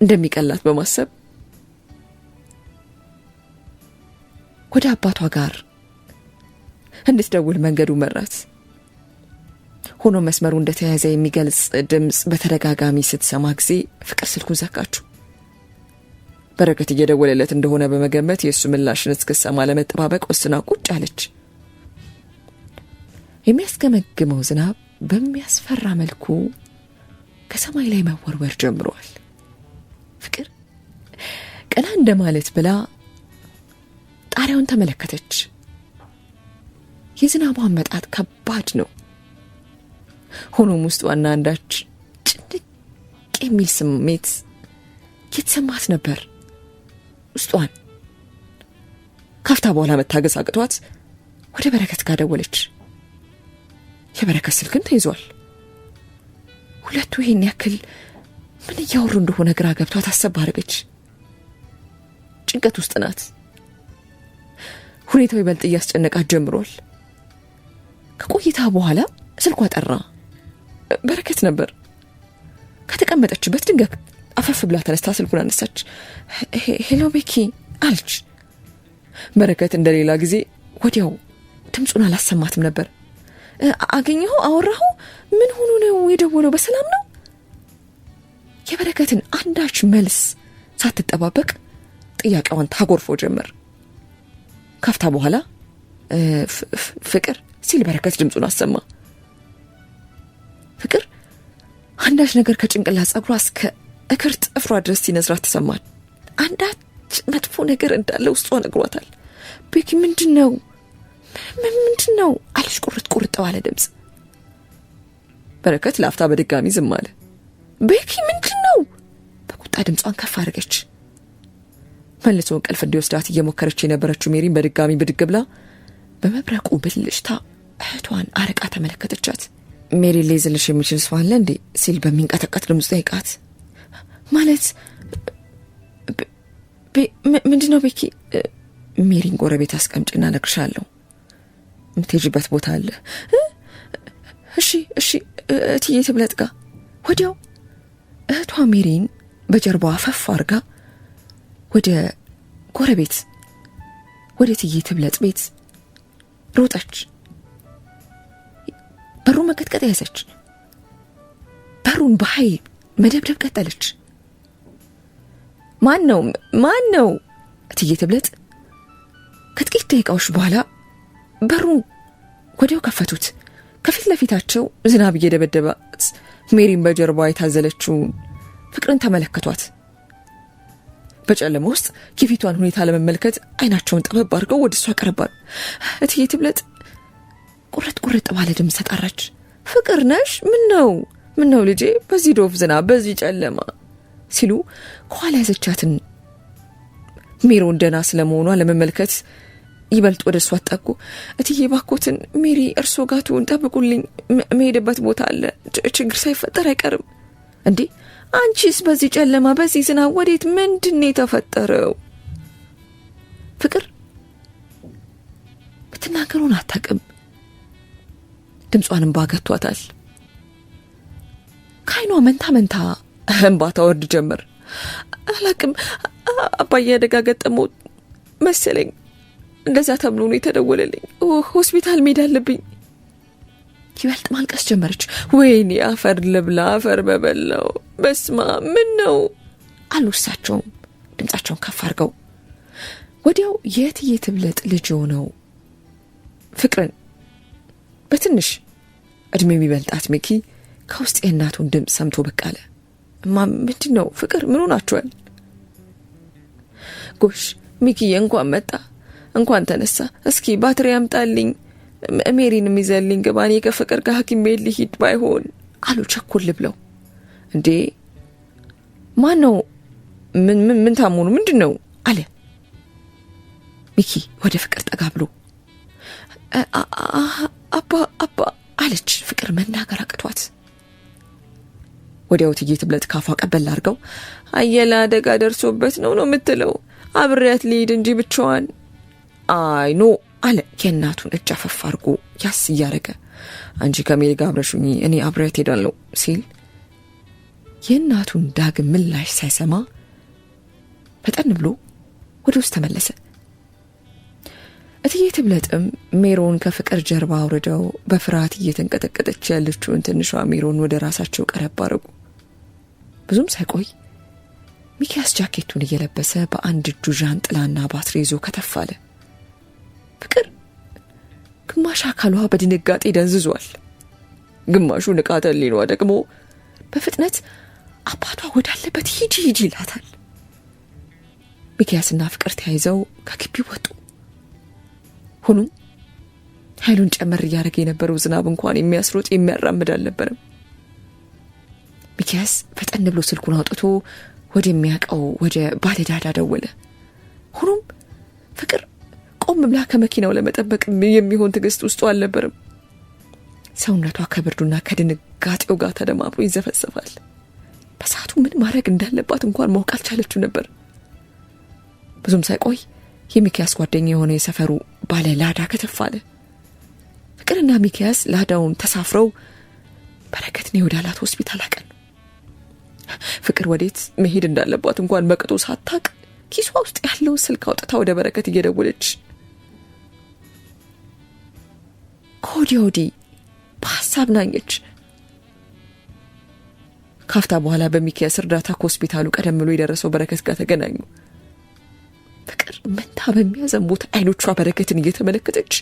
Speaker 1: እንደሚቀላት በማሰብ ወደ አባቷ ጋር እንድትደውል መንገዱ መራት። ሆኖ መስመሩ እንደተያዘ የሚገልጽ ድምጽ በተደጋጋሚ ስትሰማ ጊዜ ፍቅር ስልኩን ዘጋችው። በረከት እየደወለለት እንደሆነ በመገመት የእሱ ምላሽን እስክትሰማ ለመጠባበቅ ወስና ቁጭ አለች። የሚያስገመግመው ዝናብ በሚያስፈራ መልኩ ከሰማይ ላይ መወርወር ጀምሯል። ፍቅር ቀና እንደማለት ብላ ጣሪያውን ተመለከተች። የዝናቡ አመጣጥ ከባድ ነው። ሆኖም ውስጧና አንዳች ጭንቅ የሚል ስሜት የተሰማት ነበር። ውስጧን ካፍታ በኋላ መታገስ አቅቷት ወደ በረከት ጋር ደወለች። የበረከት ስልክን ተይዟል። ሁለቱ ይሄን ያክል ምን እያወሩ እንደሆነ ግራ ገብቷት አሰብ አደረገች። ጭንቀት ውስጥ ናት። ሁኔታው ይበልጥ እያስጨነቃት ጀምሯል። ከቆይታ በኋላ ስልኳ ጠራ። በረከት ነበር። ከተቀመጠችበት ድንገት አፈፍ ብላ ተነስታ ስልኩን አነሳች። ሄሎ ቤኪ አለች። በረከት እንደሌላ ጊዜ ወዲያው ድምጹን አላሰማትም ነበር። አገኘሁ አወራሁ ምን ሆኖ ነው የደወለው በሰላም ነው? የበረከትን አንዳች መልስ ሳትጠባበቅ ጥያቄዋን ታጎርፎ ጀመር። ካፍታ በኋላ ፍቅር ሲል በረከት ድምጹን አሰማ። ፍቅር አንዳች ነገር ከጭንቅላት ጸጉሯ እስከ እግር ጥፍሯ ድረስ ሲነዝራት ተሰማት። አንዳች መጥፎ ነገር እንዳለ ውስጧ ነግሯታል። ቤኪ ምንድነው አለች ቁርጥ ባለ ድምጽ። በረከት ላፍታ በድጋሚ ዝም አለ። ቤኪ ምንድነው? በቁጣ ድምጿን ከፍ አድርገች። መልሶ እንቅልፍ እንዲወስዳት እየሞከረች የነበረችው ሜሪን በድጋሚ ብድግ ብላ በመብረቁ ብልጭታ እህቷን አርቃ ተመለከተቻት። ሜሪ ሊይዝልሽ የሚችል ሰው አለ እንዴ ሲል በሚንቀጠቀጥ ድምጽ ጠይቃት። ማለት ምንድነው ቤኪ? ሜሪን ጎረቤት አስቀምጪና እነግርሻለሁ። የምትሄጂበት ቦታ አለ። እሺ እትዬ ትብለጥ ጋር። ወዲያው እህቷ ሜሪን በጀርባዋ ፈፍ አርጋ ወደ ጎረቤት ወደ እትዬ ትብለጥ ቤት ሮጠች። በሩ መቀጥቀጥ ያዘች። በሩን በኃይል መደብደብ ቀጠለች። ማን ነው? እትዬ ትብለጥ ከጥቂት ደቂቃዎች በኋላ በሩን ወዲያው ከፈቱት። ከፊት ለፊታቸው ዝናብ እየደበደባት ሜሪን በጀርባዋ የታዘለችውን ፍቅርን ተመለከቷት። በጨለማ ውስጥ የፊቷን ሁኔታ ለመመልከት አይናቸውን ጠበብ አድርገው ወደ እሷ ቀረባሉ። እትዬ ትብለጥ ቁርጥ ባለ ድምፅ ተጣራች። ፍቅር ነሽ? ምን ነው ልጄ? በዚህ ዶፍ ዝናብ በዚህ ጨለማ ሲሉ ከኋላ ያዘቻትን ሜሮን ደህና ስለመሆኗ ለመመልከት ይበልጥ ወደ እሷ ተጠጉ። እትዬ ባኮትን ሜሪ እርሶ ጋር ትሁን፣ ጠብቁልኝ፣ መሄድበት ቦታ አለ፣ ችግር ሳይፈጠር አይቀርም። እንዴ አንቺስ በዚህ ጨለማ በዚህ ዝናብ ወዴት? ምንድነው የተፈጠረው? ፍቅር ብትናገሩን አታውቅም። ድምጿንም ባገቷታል። ከዓይኗ መንታ እንባ ታወርድ ጀመር። አላውቅም አባዬ አደጋ ገጠመው መሰለኝ፣ እንደዛ ተብሎ ነው የተደወለልኝ። ሆስፒታል መሄድ አለብኝ። ይበልጥ ማልቀስ ጀመረች። ወይኔ አፈር ልብላ አፈር በበላው በስማ ምን ነው አሉ እሳቸውም ድምጻቸውን ከፍ አድርገው። ወዲያው የእትዬ ትብለጥ ልጅ ሆነው ፍቅርን በትንሽ እድሜ የሚበልጣት ሚኪ ከውስጥ የእናቱን ድምጽ ሰምቶ ብቅ አለ። ምንድነው ፍቅር ምን ሆናችኋል? ጎሽ ሚኪ እንኳን መጣ። እንኳን ተነሳ። እስኪ ባትሪ ያምጣልኝ፣ ሜሪንም ይዘልኝ ግባኔ ከፍቅር ጋር ሐኪም ቤት ልሂድ ባይሆን አሉ ቸኩል ብለው። እንዴ ማነው? ምን ታሙኑ ምንድነው? አለ ሚኪ ወደ ፍቅር ጠጋ ብሎ። አባ አለች ፍቅር መናገር አቅቷት። ወዲያው እትዬ ትብለጥ ካፏ ቀበል አድርገው አየለ አደጋ ደርሶበት ነው የምትለው? አብሬያት ልሂድ እንጂ ብቻዋን። አይ ኖ አለ የእናቱን እጅ አፈፍ አድርጎ ያስ እያረገ። አንቺ ከሜሪ ጋር አብረሽኝ እኔ አብሬያት ሄዳለሁ ሲል የእናቱን ዳግም ምላሽ ሳይሰማ ፈጠን ብሎ ወደ ውስጥ ተመለሰ። እትዬ ትብለጥም ሜሮን ከፍቅር ጀርባ አውርደው በፍርሃት እየተንቀጠቀጠች ያለችውን ትንሿ ሜሮን ወደ ራሳቸው ቀረብ አደረጉ። ብዙም ሳይቆይ ሚኪያስ ጃኬቱን እየለበሰ በአንድ እጁ ዣንጥላና ባትሪ ይዞ ከተፋለ። ፍቅር ግማሽ አካሏ በድንጋጤ ደንዝዟል፣ ግማሹ ንቃተ ህሊናዋ ደግሞ በፍጥነት አባቷ ወዳለበት ሂጂ ይላታል። ሚኪያስና ፍቅር ተያይዘው ከግቢው ወጡ። ሆኖም ኃይሉን ጨመር እያደረገ የነበረው ዝናብ እንኳን የሚያስሮጥ የሚያራምድ አልነበረም። ሚኪያስ ፈጠን ብሎ ስልኩን አውጥቶ ወደሚያውቀው ወደ ባለዳዳ ደወለ። ሆኖም ፍቅር ቆም ብላ ከመኪናው ለመጠበቅ የሚሆን ትዕግስት ውስጡ አልነበረም። ሰውነቷ ከብርዱና ከድንጋጤው ጋር ተደማምሮ ይዘፈሰፋል። በሰዓቱ ምን ማድረግ እንዳለባት እንኳን ማወቅ አልቻለችው ነበር። ብዙም ሳይቆይ የሚኪያስ ጓደኛ የሆነ የሰፈሩ ባለ ላዳ ከተፋለ። ፍቅርና ሚኪያስ ላዳውን ተሳፍረው በረከትን ወዳላት ሆስፒታል አቀኑ። ፍቅር ወዴት መሄድ እንዳለባት እንኳን መቅጦ ሳታቅ ኪሷ ውስጥ ያለው ስልክ አውጥታ ወደ በረከት እየደወለች ኮዲዮዲ በሐሳብ ናኘች። ካፍታ በኋላ በሚኪያስ እርዳታ ከሆስፒታሉ ቀደም ብሎ የደረሰው በረከት ጋር ተገናኙ። ፍቅር መንታ በሚያዘንቡት አይኖቿ በረከትን እየተመለከተች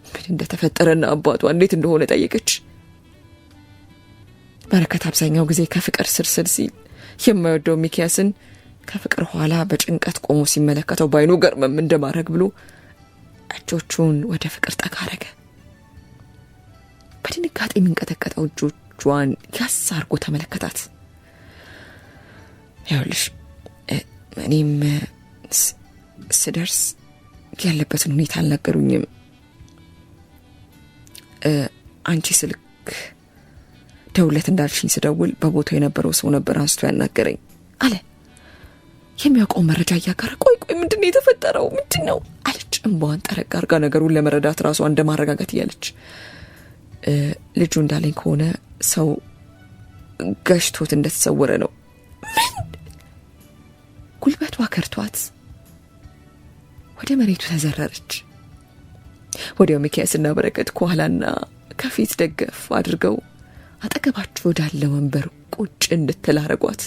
Speaker 1: ምን እንደተፈጠረና አባቷ እንዴት እንደሆነ ጠየቀች። በረከት አብዛኛው ጊዜ ከፍቅር ስርስል ሲል የማይወደው ሚኪያስን ከፍቅር ኋላ በጭንቀት ቆሞ ሲመለከተው ባይኑ ገርመም እንደማረግ ብሎ እጆቹን ወደ ፍቅር ጠጋ አረገ። በድንጋጤ የሚንቀጠቀጠው እጆቿን ያስ አርጎ ተመለከታት። ይኸውልሽ እኔም ስደርስ ያለበትን ሁኔታ አልነገሩኝም። አንቺ ስልክ ደውለት እንዳልሽኝ ስደውል በቦታው የነበረው ሰው ነበር አንስቶ ያናገረኝ አለ። የሚያውቀው መረጃ እያጋረ ቆይ ምንድነው የተፈጠረው? ምንድነው አለች እንባዋን ጠረቅ አርጋ ነገሩን ለመረዳት ራሷን እንደማረጋጋት እያለች። ልጁ እንዳለኝ ከሆነ ሰው ገሽቶት እንደተሰወረ ነው። ምን? ጉልበቷ ከርቷት ወደ መሬቱ ተዘረረች። ወዲያው ሚኪያስና በረከት ከኋላና ከፊት ደገፍ አድርገው አጠገባቸው ወዳለ ወንበር ቁጭ እንድትል አረጓት።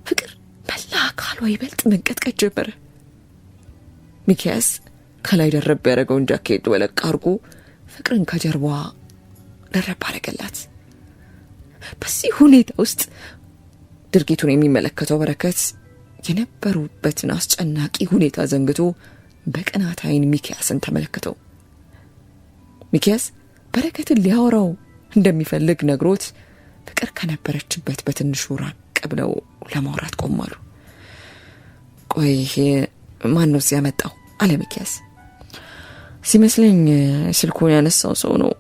Speaker 1: ፍቅር መላ አካሏ ይበልጥ መንቀጥቀጥ ጀመረ። ሚኪያስ ከላይ ደረብ ያደረገውን ጃኬት ወለቅ አርጎ ፍቅርን ከጀርባዋ ደረብ አረገላት። በዚህ ሁኔታ ውስጥ ድርጊቱን የሚመለከተው በረከት የነበሩበትን አስጨናቂ ሁኔታ ዘንግቶ በቅናት አይን ሚኪያስን ተመለከተው። ሚኪያስ በረከትን ሊያወራው እንደሚፈልግ ነግሮት ፍቅር ከነበረችበት በትንሹ ራቅ ብለው ለማውራት ቆማሉ። ቆይ ማን ነው ያመጣው? አለ ሚኪያስ። ሲመስለኝ ስልኩን ያነሳው ሰው ነው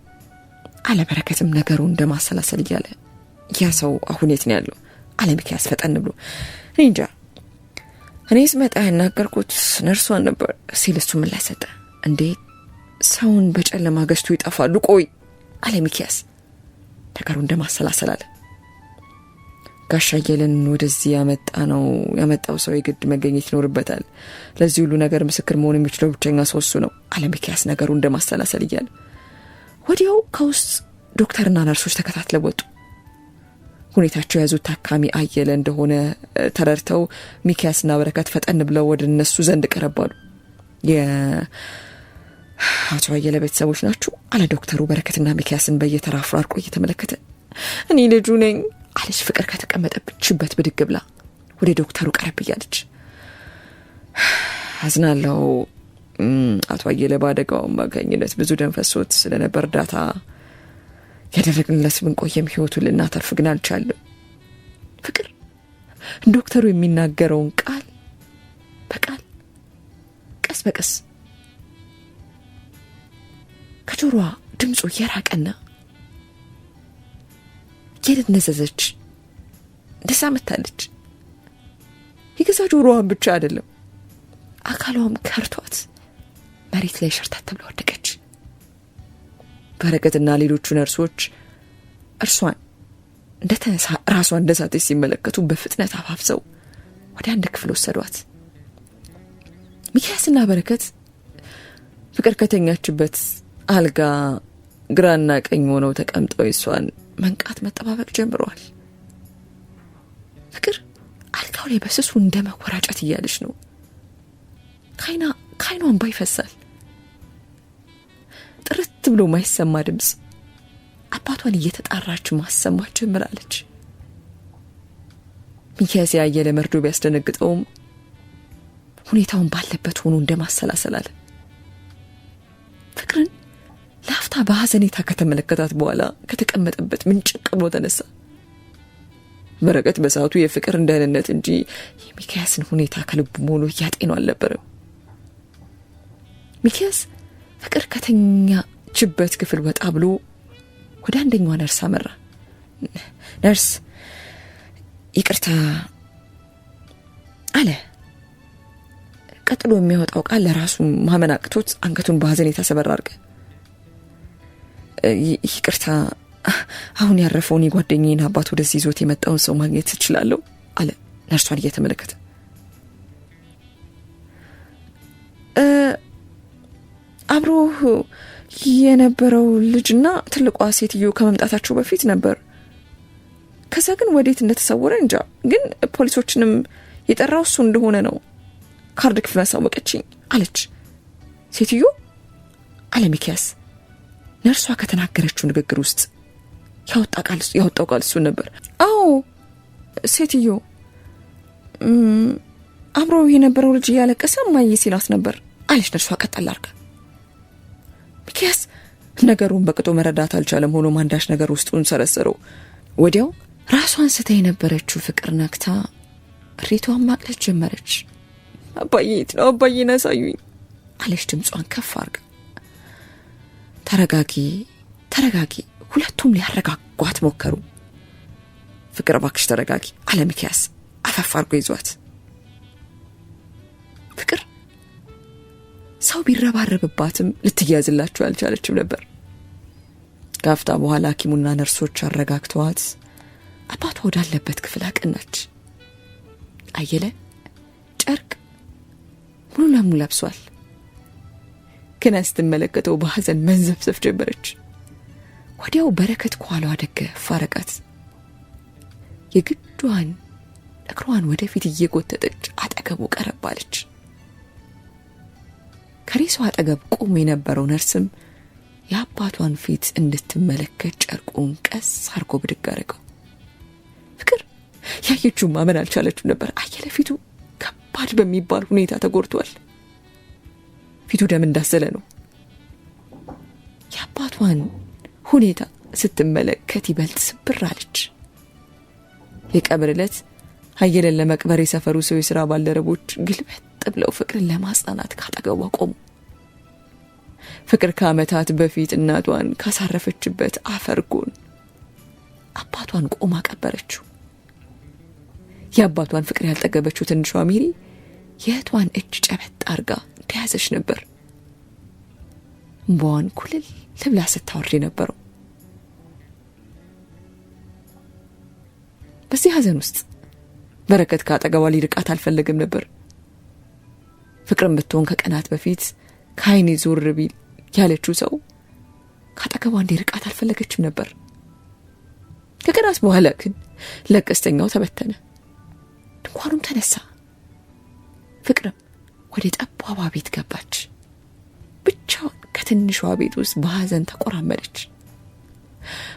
Speaker 1: አለ በረከትም ነገሩን እንደማሰላሰል እያለ። ያ ሰው አሁን የት ነው ያለው? አለ ሚኪያስ ፈጠን ብሎ። እንጃ እኔ ስመጣ ያናገርኩት ነርሷን ነበር ሲል እሱ ምላሽ ሰጠ። እንዴት ሰውን በጨለማ ገዝቶ ይጠፋሉ? ቆይ አለ ሚኪያስ ነገሩን እንደማሰላሰል አለ። ጋሻየልን ወደዚህ ያመጣው ሰው የግድ መገኘት ይኖርበታል። ለዚህ ሁሉ ነገር ምስክር መሆን የሚችለው ብቸኛ ሰው እሱ ነው አለ ሚኪያስ ነገሩን እንደማሰላሰል እያለ። ወዲያው ከውስጥ ዶክተርና ነርሶች ተከታትለው ወጡ። ሁኔታቸው ያዙት ታካሚ አየለ እንደሆነ ተረድተው ሚኪያስና በረከት ፈጠን ብለው ወደ እነሱ ዘንድ ቀረባሉ። የአቶ አየለ ቤተሰቦች ናቸው አለ ዶክተሩ በረከትና ሚኪያስን በየተራ አፍራርቆ እየተመለከተ። እኔ ልጁ ነኝ አለች ፍቅር ከተቀመጠችበት ብድግ ብላ ወደ ዶክተሩ ቀረብ እያለች። አዝናለሁ አቶ አየለ ባደጋው ማገኝነት ብዙ ደም ፈሶት ስለነበር ዳታ ያደረግንለት ብንቆየም ህይወቱን ልናተርፍ ግን አልቻለም። ፍቅር ዶክተሩ የሚናገረውን ቃል በቃል ቀስ በቀስ ከጆሮዋ ድምፁ የራቀና የደነዘዘች ደሳ መታለች። የገዛ ጆሮዋን ብቻ አይደለም አካሏም ከርቷት መሬት ላይ ሸርታት ተብላ ወደቀች። በረከትና ሌሎቹ ነርሶች እርሷን ራሷን እንደሳተች ሲመለከቱ በፍጥነት አፋፍሰው ወደ አንድ ክፍል ወሰዷት። ሚካያስና በረከት ፍቅር ከተኛችበት አልጋ ግራና ቀኝ ሆነው ተቀምጠው እሷን መንቃት መጠባበቅ ጀምረዋል። ፍቅር አልጋው ላይ በስሱ እንደመወራጨት እያለች ነው። ካይኗ እንባ ይፈሳል። ጥርት ብሎ ማይሰማ ድምፅ አባቷን እየተጣራች ማሰማት ጀምራለች። ሚካያስ ያየለ መርዶ ቢያስደነግጠውም ሁኔታውን ባለበት ሆኖ እንደማሰላሰላለ ፍቅርን ለአፍታ በሐዘኔታ ከተመለከታት በኋላ ከተቀመጠበት ምንጭቅ ብሎ ተነሳ። በረከት በሰዓቱ የፍቅር እንደህንነት እንጂ የሚካያስን ሁኔታ ከልቡ ሞሎ እያጤነው አልነበረም። ሚካያስ ፍቅር ከተኛችበት ክፍል ወጣ ብሎ ወደ አንደኛዋ ነርስ አመራ። ነርስ ይቅርታ አለ። ቀጥሎ የሚያወጣው ቃል ለራሱ ማመን አቅቶት አንገቱን በሐዘኔታ ሰበር አድርገ ይቅርታ አሁን ያረፈውን የጓደኛዬን አባት ወደዚህ ይዞት የመጣውን ሰው ማግኘት እችላለሁ አለ ነርሷን እየተመለከተ። አብሮ የነበረው ልጅና ትልቋ ሴትዮ ከመምጣታቸው በፊት ነበር። ከዛ ግን ወዴት እንደተሰወረ እንጃ። ግን ፖሊሶችንም የጠራው እሱ እንደሆነ ነው ካርድ ክፍል አሳወቀችኝ አለች ሴትዮ አለ ሚካያስ። ነርሷ ከተናገረችው ንግግር ውስጥ ያወጣው ቃል እሱ ነበር። አዎ ሴትዮ አብሮ የነበረው ልጅ እያለቀሰ ማየ ሲላት ነበር አለች ነርሷ ቀጠል አድርጋ። ሚካያስ ነገሩን በቅጡ መረዳት አልቻለም። ሆኖ አንዳች ነገር ውስጡን ሰረሰረው። ወዲያው ራሷን ስታ የነበረችው ፍቅር ነክታ ሪቷን ማቅለጥ ጀመረች። አባዬት ነው አባዬን አሳዩኝ አለች ድምጿን ከፍ አድርጋ። ተረጋጊ ሁለቱም ሊያረጋጓት ሞከሩ። ፍቅር እባክሽ ተረጋጊ አለ ሚካያስ አፈፍ አድርጎ ይዟት። ፍቅር ሰው ቢረባረብባትም ልትያዝላቸው አልቻለችም ነበር። ካፍታ በኋላ ሐኪሙና ነርሶች አረጋግተዋት አባቷ ወዳለበት ክፍል አቀናች። አየለ ጨርቅ ሙሉ ለሙሉ ለብሷል። ግን ስትመለከተው በሐዘን መንዘፍዘፍ ጀመረች። ወዲያው በረከት ከኋላዋ ደገፍ አረጋት። የግዷን እግሯን ወደፊት እየጎተተች አጠገቡ ቀረባለች። ከሬሳው አጠገብ ቆሞ የነበረው ነርስም የአባቷን ፊት እንድትመለከት ጨርቁን ቀስ አርጎ ብድግ አረገው። ፍቅር ያየችው ማመን አልቻለችም ነበር። አየለ ፊቱ ከባድ በሚባል ሁኔታ ተጎድቷል። ፊቱ ደም እንዳሰለ ነው። የአባቷን ሁኔታ ስትመለከት ይበልጥ ስብር አለች። የቀብር ዕለት አየለን ለመቅበር የሰፈሩ ሰው የሥራ ባልደረቦች ግልበጥ ብለው ፍቅርን ለማጽናናት ካጠገቧ ቆሙ። ፍቅር ከዓመታት በፊት እናቷን ካሳረፈችበት አፈር ጎን አባቷን ቆማ ቀበረችው። የአባቷን ፍቅር ያልጠገበችው ትንሿ ሜሪ የእህቷን እጅ ጨበጥ አርጋ ተያዘች ነበር። እንባዋን ኩልል ብላ ስታወርድ ነበረው። በዚህ ሐዘን ውስጥ በረከት ካጠገቧ ሊርቃት አልፈለገም ነበር። ፍቅርም ብትሆን ከቀናት በፊት ከዓይኔ ዞር ቢል ያለችው ሰው ካጠገቧ እንዲርቃት አልፈለገችም ነበር። ከቀናት በኋላ ግን ለቀስተኛው ተበተነ፣ ድንኳኑም ተነሳ። ፍቅርም ወደ ጠባቧ ቤት ገባች። ብቻዋን ከትንሿ ቤት ውስጥ በሐዘን ተቆራመደች።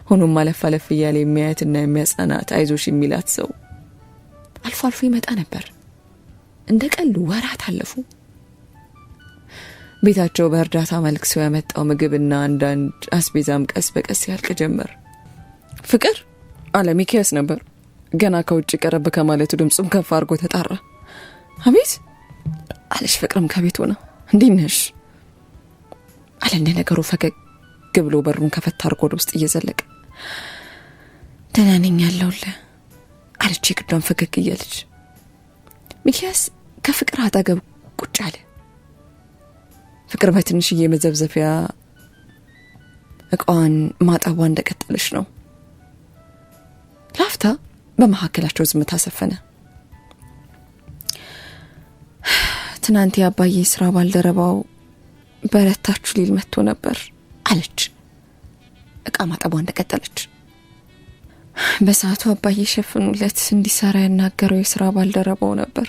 Speaker 1: ሆኖም አለፍ እያለ የሚያያትና የሚያጽናናት አይዞሽ የሚላት ሰው አልፎ አልፎ ይመጣ ነበር። እንደ ቀልድ ወራት አለፉ። ቤታቸው በእርዳታ መልክ ሰው ያመጣው ምግብና አንዳንድ አስቤዛም ቀስ በቀስ ያልቅ ጀመር። ፍቅር አለ ሚኪያስ ነበር። ገና ከውጭ ቀረብ ከማለቱ ድምጹም ከፍ አድርጎ ተጣራ። አቤት አለሽ ፍቅርም ከቤት ሆና። እንዴት ነሽ አለ እንደ ነገሩ ፈገግ ብሎ በሩን ከፈታ አድርጎ ወደ ውስጥ እየዘለቀ። ደህና ነኝ አለሁልህ አለች ግዷን ፈገግ እያለች። ሚኪያስ ከፍቅር አጠገብ ቁጭ አለ። ፍቅር በትንሽዬ መዘብዘፊያ እቃዋን ማጠቧ እንደቀጠለች ነው። ላፍታ በመካከላቸው ዝምታ ሰፈነ። ትናንት ያባዬ ስራ ባልደረባው በረታችሁ ሊል መጥቶ ነበር አለች እቃ ማጠቧ እንደቀጠለች። በሰዓቱ አባዬ ሸፍኑለት እንዲሰራ ያናገረው የስራ ባልደረባው ነበር።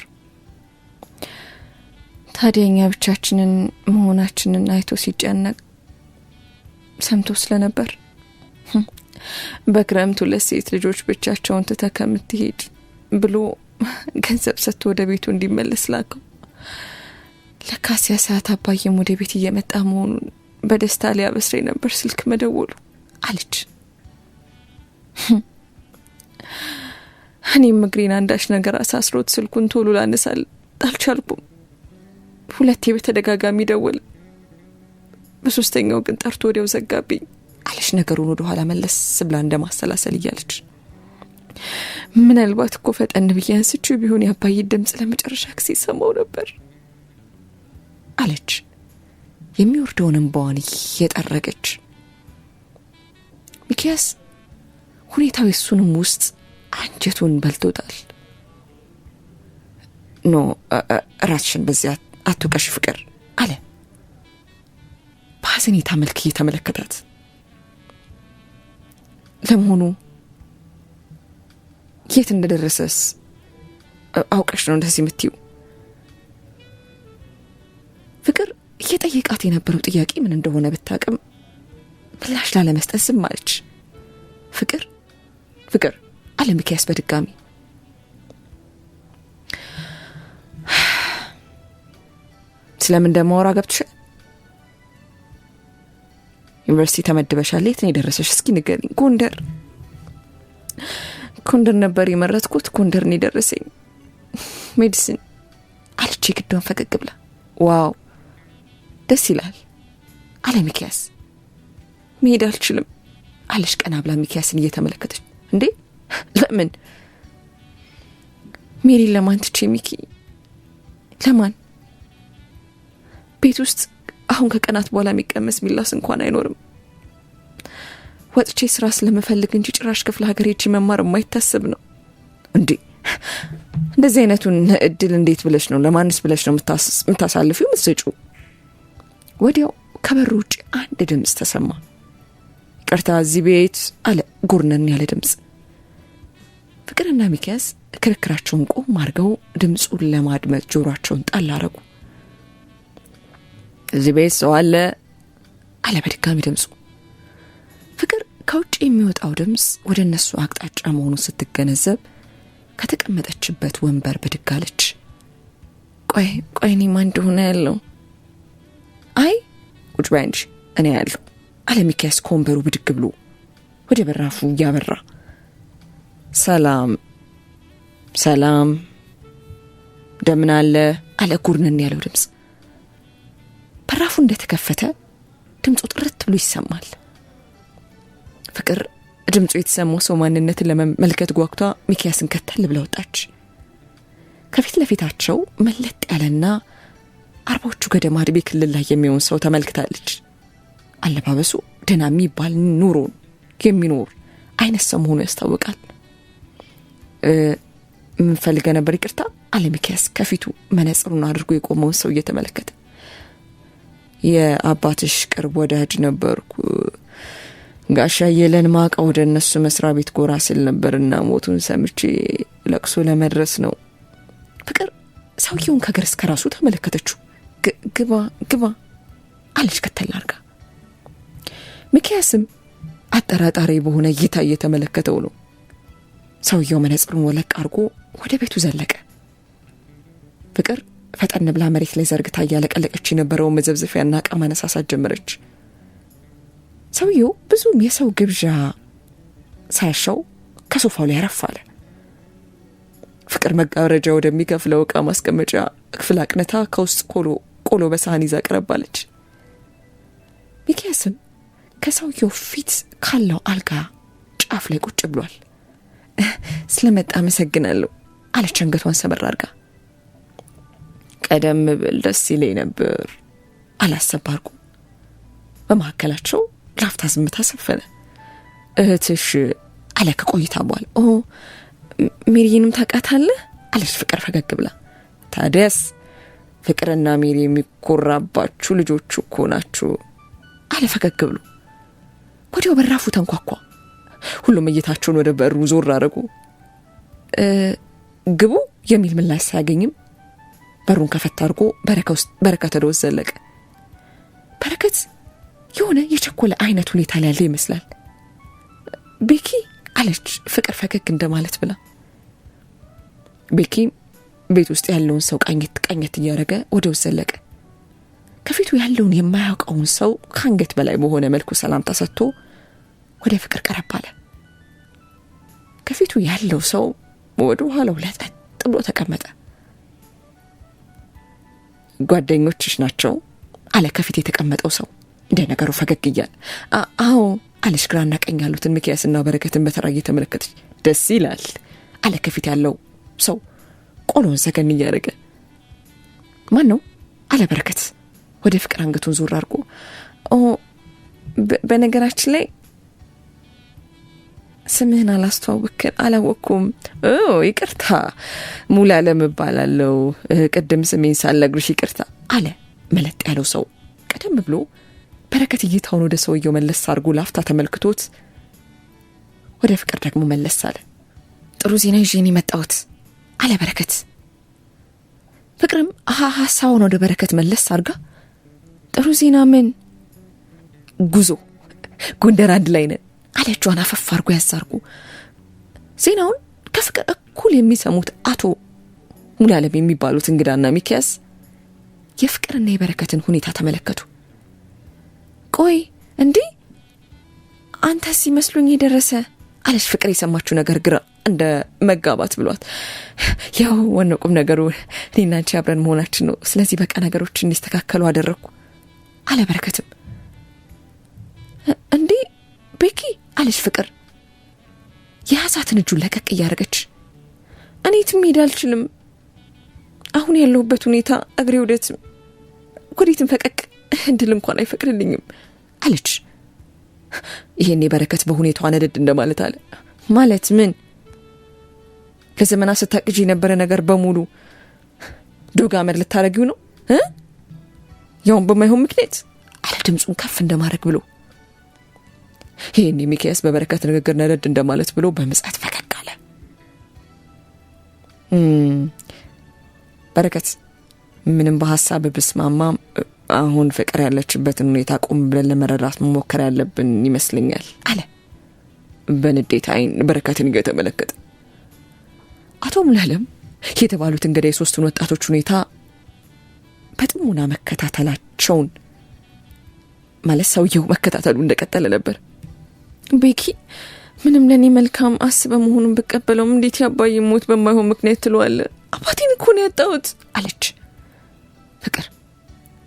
Speaker 1: ታዲያኛ ብቻችንን መሆናችንን አይቶ ሲጨነቅ ሰምቶ ስለነበር በክረምቱ ለሴት ልጆች ብቻቸውን ተከምትሄድ ብሎ ገንዘብ ሰጥቶ ወደ ቤቱ እንዲመለስ ላከው። ለካስ ያ ሰዓት አባዬም ወደ ቤት እየመጣ መሆኑን በደስታ ሊያበስረኝ ነበር ስልክ መደወሉ አለች። እኔም እግሬን አንዳች ነገር አሳስሮት ስልኩን ቶሎ ላነሳል አልቻልኩም። ሁለቴ በተደጋጋሚ ደወለ። በሶስተኛው ግን ጠርቶ ወዲያው ዘጋብኝ አለች ነገሩን ወደ ኋላ መለስ ብላ እንደማሰላሰል እያለች። ምናልባት እኮ ፈጠን ብዬ አንስቼው ቢሆን ያባዬ ድምጽ ለመጨረሻ ጊዜ ሰማው ነበር አለች የሚወርደውን እንባዋን እየጠረገች። ሚኪያስ ሁኔታው እሱንም ውስጥ አንጀቱን በልቶታል። ኖ ራስሽን በዚያ አትውቀሽ ፍቅር አለ በሐዘኔታ መልክ እየተመለከታት። ለመሆኑ የት እንደደረሰስ አውቀሽ ነው እንደዚህ የምትይው? ፍቅር እየጠየቃት የነበረው ጥያቄ ምን እንደሆነ ብታቅም ምላሽ ላለመስጠት ዝም አለች። ፍቅር አለ ሚኪያስ በድጋሚ። ስለምን እንደማወራ ገብቶሻል? ዩኒቨርሲቲ ተመድበሻል። የት ነው የደረሰሽ? እስኪ ንገሪኝ። ጎንደር ነበር የመረጥኩት። ጎንደር ነው የደረሰኝ ሜዲሲን አለች ግዷን ፈገግ ብላ። ዋው ደስ ይላል አለ ሚኪያስ። መሄድ አልችልም አለች ቀና ብላ ሚኪያስን እየተመለከተች። እንዴ ለምን? ሜሪን ለማን ትቼ ሚኪ? ለማን? ቤት ውስጥ አሁን ከቀናት በኋላ የሚቀመስ ሚላስ እንኳን አይኖርም። ወጥቼ ስራ ስለምፈልግ እንጂ ጭራሽ ክፍለ ሀገር ሄጄ መማር የማይታሰብ ነው። እንዴ እንደዚህ አይነቱን እድል እንዴት ብለሽ ነው ለማንስ ብለሽ ነው የምታሳልፊው የምትሰጪው? ወዲያው ከበሩ ውጭ አንድ ድምጽ ተሰማ። ይቅርታ እዚህ ቤት አለ ጎርነን ያለ ድምጽ። ፍቅርና ሚኪያስ ክርክራቸውን ቆም አድርገው ድምጹን ለማድመጥ ጆሮአቸውን ጣል አረጉ። እዚህ ቤት ሰው አለ በድጋሚ ድምጹ። ፍቅር ከውጭ የሚወጣው ድምጽ ወደ እነሱ አቅጣጫ መሆኑን ስትገነዘብ ከተቀመጠችበት ወንበር ብድግ አለች። ቆይ እኔ ማን እንደሆነ ያለው? አይ ቁጭ በይ እንጂ እኔ ያለው አለ ሚኪያስ ከወንበሩ ብድግ ብሎ ወደ በራፉ እያበራ። ሰላም እንደምን አለ ጎርነን ያለው ድምጽ። በራፉ እንደተከፈተ ድምጹ ጥርት ብሎ ይሰማል። ፍቅር ድምጹ የተሰማው ሰው ማንነትን ለመመልከት ጓጉታ ሚኪያስን ከተል ብላ ወጣች። ከፊት ለፊታቸው መለጥ ያለና 40ዎቹ ገደማ ዕድሜ ክልል ላይ የሚሆን ሰው ተመልክታለች። አለባበሱ ደህና የሚባል ኑሮን የሚኖር አይነት ሰው መሆኑ ያስታውቃል። ምን ፈልገ ነበር? ይቅርታ አለ ሚኪያስ ከፊቱ መነጽሩን አድርጎ የቆመውን ሰው እየተመለከተ። የአባትሽ ቅርብ ወዳጅ ነበርኩ። ጋሻ የለን ማቃ ወደ እነሱ መስሪያ ቤት ጎራ ስል ነበርና ሞቱን ሰምቼ ለቅሶ ለመድረስ ነው። ፍቅር ሰውየውን ከግር እስከ ራሱ ተመለከተችው። ግባ አለች ከተል አድርጋ። ሚኪያስም አጠራጣሪ በሆነ እይታ እየተመለከተው ነው። ሰውየው መነጽሩን ወለቅ አድርጎ ወደ ቤቱ ዘለቀ። ፍቅር ፈጠን ብላ መሬት ላይ ዘርግታ እያለቀለቀች የነበረውን መዘብዘፊያና ዕቃ ማነሳሳት ጀመረች። ሰውየው ብዙም የሰው ግብዣ ሳያሻው ከሶፋው ላይ ያረፋለ። ፍቅር መጋረጃ ወደሚከፍለው ዕቃ ማስቀመጫ ክፍል አቅንታ ከውስጥ ቆሎ በሳህን ይዛ ቀረባለች። ሚኪያስም ከሰውየው ፊት ካለው አልጋ ጫፍ ላይ ቁጭ ብሏል። ስለመጣ አመሰግናለሁ አለች አንገቷን ሰበር አድርጋ። ቀደም ብል ደስ ይለኝ ነበር አላሰባርኩ። በመካከላቸው ላፍታ ዝምታ ሰፈነ። እህትሽ አለ ከቆይታ በኋላ። ሜሪንም ታውቃታለህ አለች ፍቅር ፈገግ ብላ። ታዲያስ ፍቅርና ሜሪ የሚኮራባችሁ ልጆቹ እኮ ናችሁ አለ ፈገግ ብሎ። ወዲያው በራፉ ተንኳኳ። ሁሉም እይታቸውን ወደ በሩ ዞር አደረጉ። ግቡ የሚል ምላሽ ሳያገኝም በሩን ከፈት አድርጎ በረከት ወደ ውስጥ ዘለቀ። በረከት የሆነ የቸኮለ አይነት ሁኔታ ላይ ያለ ይመስላል። ቤኪ አለች ፍቅር ፈገግ እንደማለት ብላ። ቤኪ ቤት ውስጥ ያለውን ሰው ቃኘት እያደረገ ወደ ውስጥ ዘለቀ። ከፊቱ ያለውን የማያውቀውን ሰው ከአንገት በላይ በሆነ መልኩ ሰላምታ ሰጥቶ ወደ ፍቅር ቀረብ አለ። ከፊቱ ያለው ሰው ወደ ኋላው ለጠጥ ብሎ ተቀመጠ። ጓደኞችሽ ናቸው አለ ከፊት የተቀመጠው ሰው እንደ ነገሩ ፈገግ እያለ። አዎ አለች ግራና ቀኝ ያሉትን ሚኪያስና በረከትን በተራ እየተመለከተች። ደስ ይላል አለ ከፊት ያለው ሰው ቆሎን ሰገን እያደረገ። ማን ነው አለ በረከት ወደ ፍቅር አንገቱን ዞር አድርጎ። በነገራችን ላይ ስምህን አላወኩም። ይቅርታ ሙሉዓለም እባላለሁ። ቅድም ስሜን ሳልነግርሽ ይቅርታ አለ መለጥ ያለው ሰው። ቀደም ብሎ በረከት እይታውን ወደ ሰውየው መለስ አድርጎ ላፍታ ተመልክቶት ወደ ፍቅር ደግሞ መለስ አለ። ጥሩ ዜና ይዤ ነው የመጣሁት አለ በረከት። ፍቅርም ሀሳቡን ወደ በረከት መለስ አድርጋ ጥሩ ዜና ምን? ጉዞ ጎንደር አንድ ላይ ነን አለችዋን አፈፍ አድርጎ ያዛርጉ። ዜናውን ከፍቅር እኩል የሚሰሙት አቶ ሙሉዓለም የሚባሉት እንግዳና ሚኪያስ የፍቅርና የበረከትን ሁኔታ ተመለከቱ። ቆይ እንዴ አንተስ ይመስሉኝ የደረሰ አለች ፍቅር የሰማችው ነገር ግራ እንደ መጋባት ብሏት። ያው ዋናው ቁም ነገሩ እኔና አንቺ አብረን መሆናችን ነው። ስለዚህ በቃ ነገሮች እንዲስተካከሉ አደረኩ አለ በረከትም። እንዴ ቤኪ አለች ፍቅር የያዛትን እጁን ለቀቅ እያደረገች። እኔ ትምሄድ አልችልም። አሁን ያለሁበት ሁኔታ እግሬ ወዴትም ፈቀቅ እንድል እንኳን አይፈቅድልኝም አለች። ይሄኔ በረከት በሁኔታዋ ነደድ እንደማለት አለ። ማለት ምን? ለዘመናት ስታቅጂ የነበረ ነገር በሙሉ ዶግ አመድ ልታረጊው ነው? ያውን በማይሆን ምክንያት አለ ድምፁን ከፍ እንደማድረግ ብሎ። ይሄኔ ሚኪያስ በበረከት ንግግር ነደድ እንደማለት ብሎ በምጽአት ፈቀቅ አለ። በረከት ምንም በሐሳብ ብስማማም አሁን ፍቅር ያለችበትን ሁኔታ ቆም ብለን ለመረዳት መሞከር ያለብን ይመስለኛል አለ በንዴት አይን በረከትን እየተመለከተ። አቶ ሙሉዓለም የተባሉት እንግዲህ የሶስቱን ወጣቶች ሁኔታ በጥሞና መከታተላቸውን ማለት ሰውየው መከታተሉ እንደቀጠለ ነበር። ቤኪ ምንም ለኔ መልካም አስበ መሆኑን በቀበለውም እንዴት ያባይ ሞት በማይሆን ምክንያት ትሏል? አባቴን እኮ ነው ያጣሁት አለች ፍቅር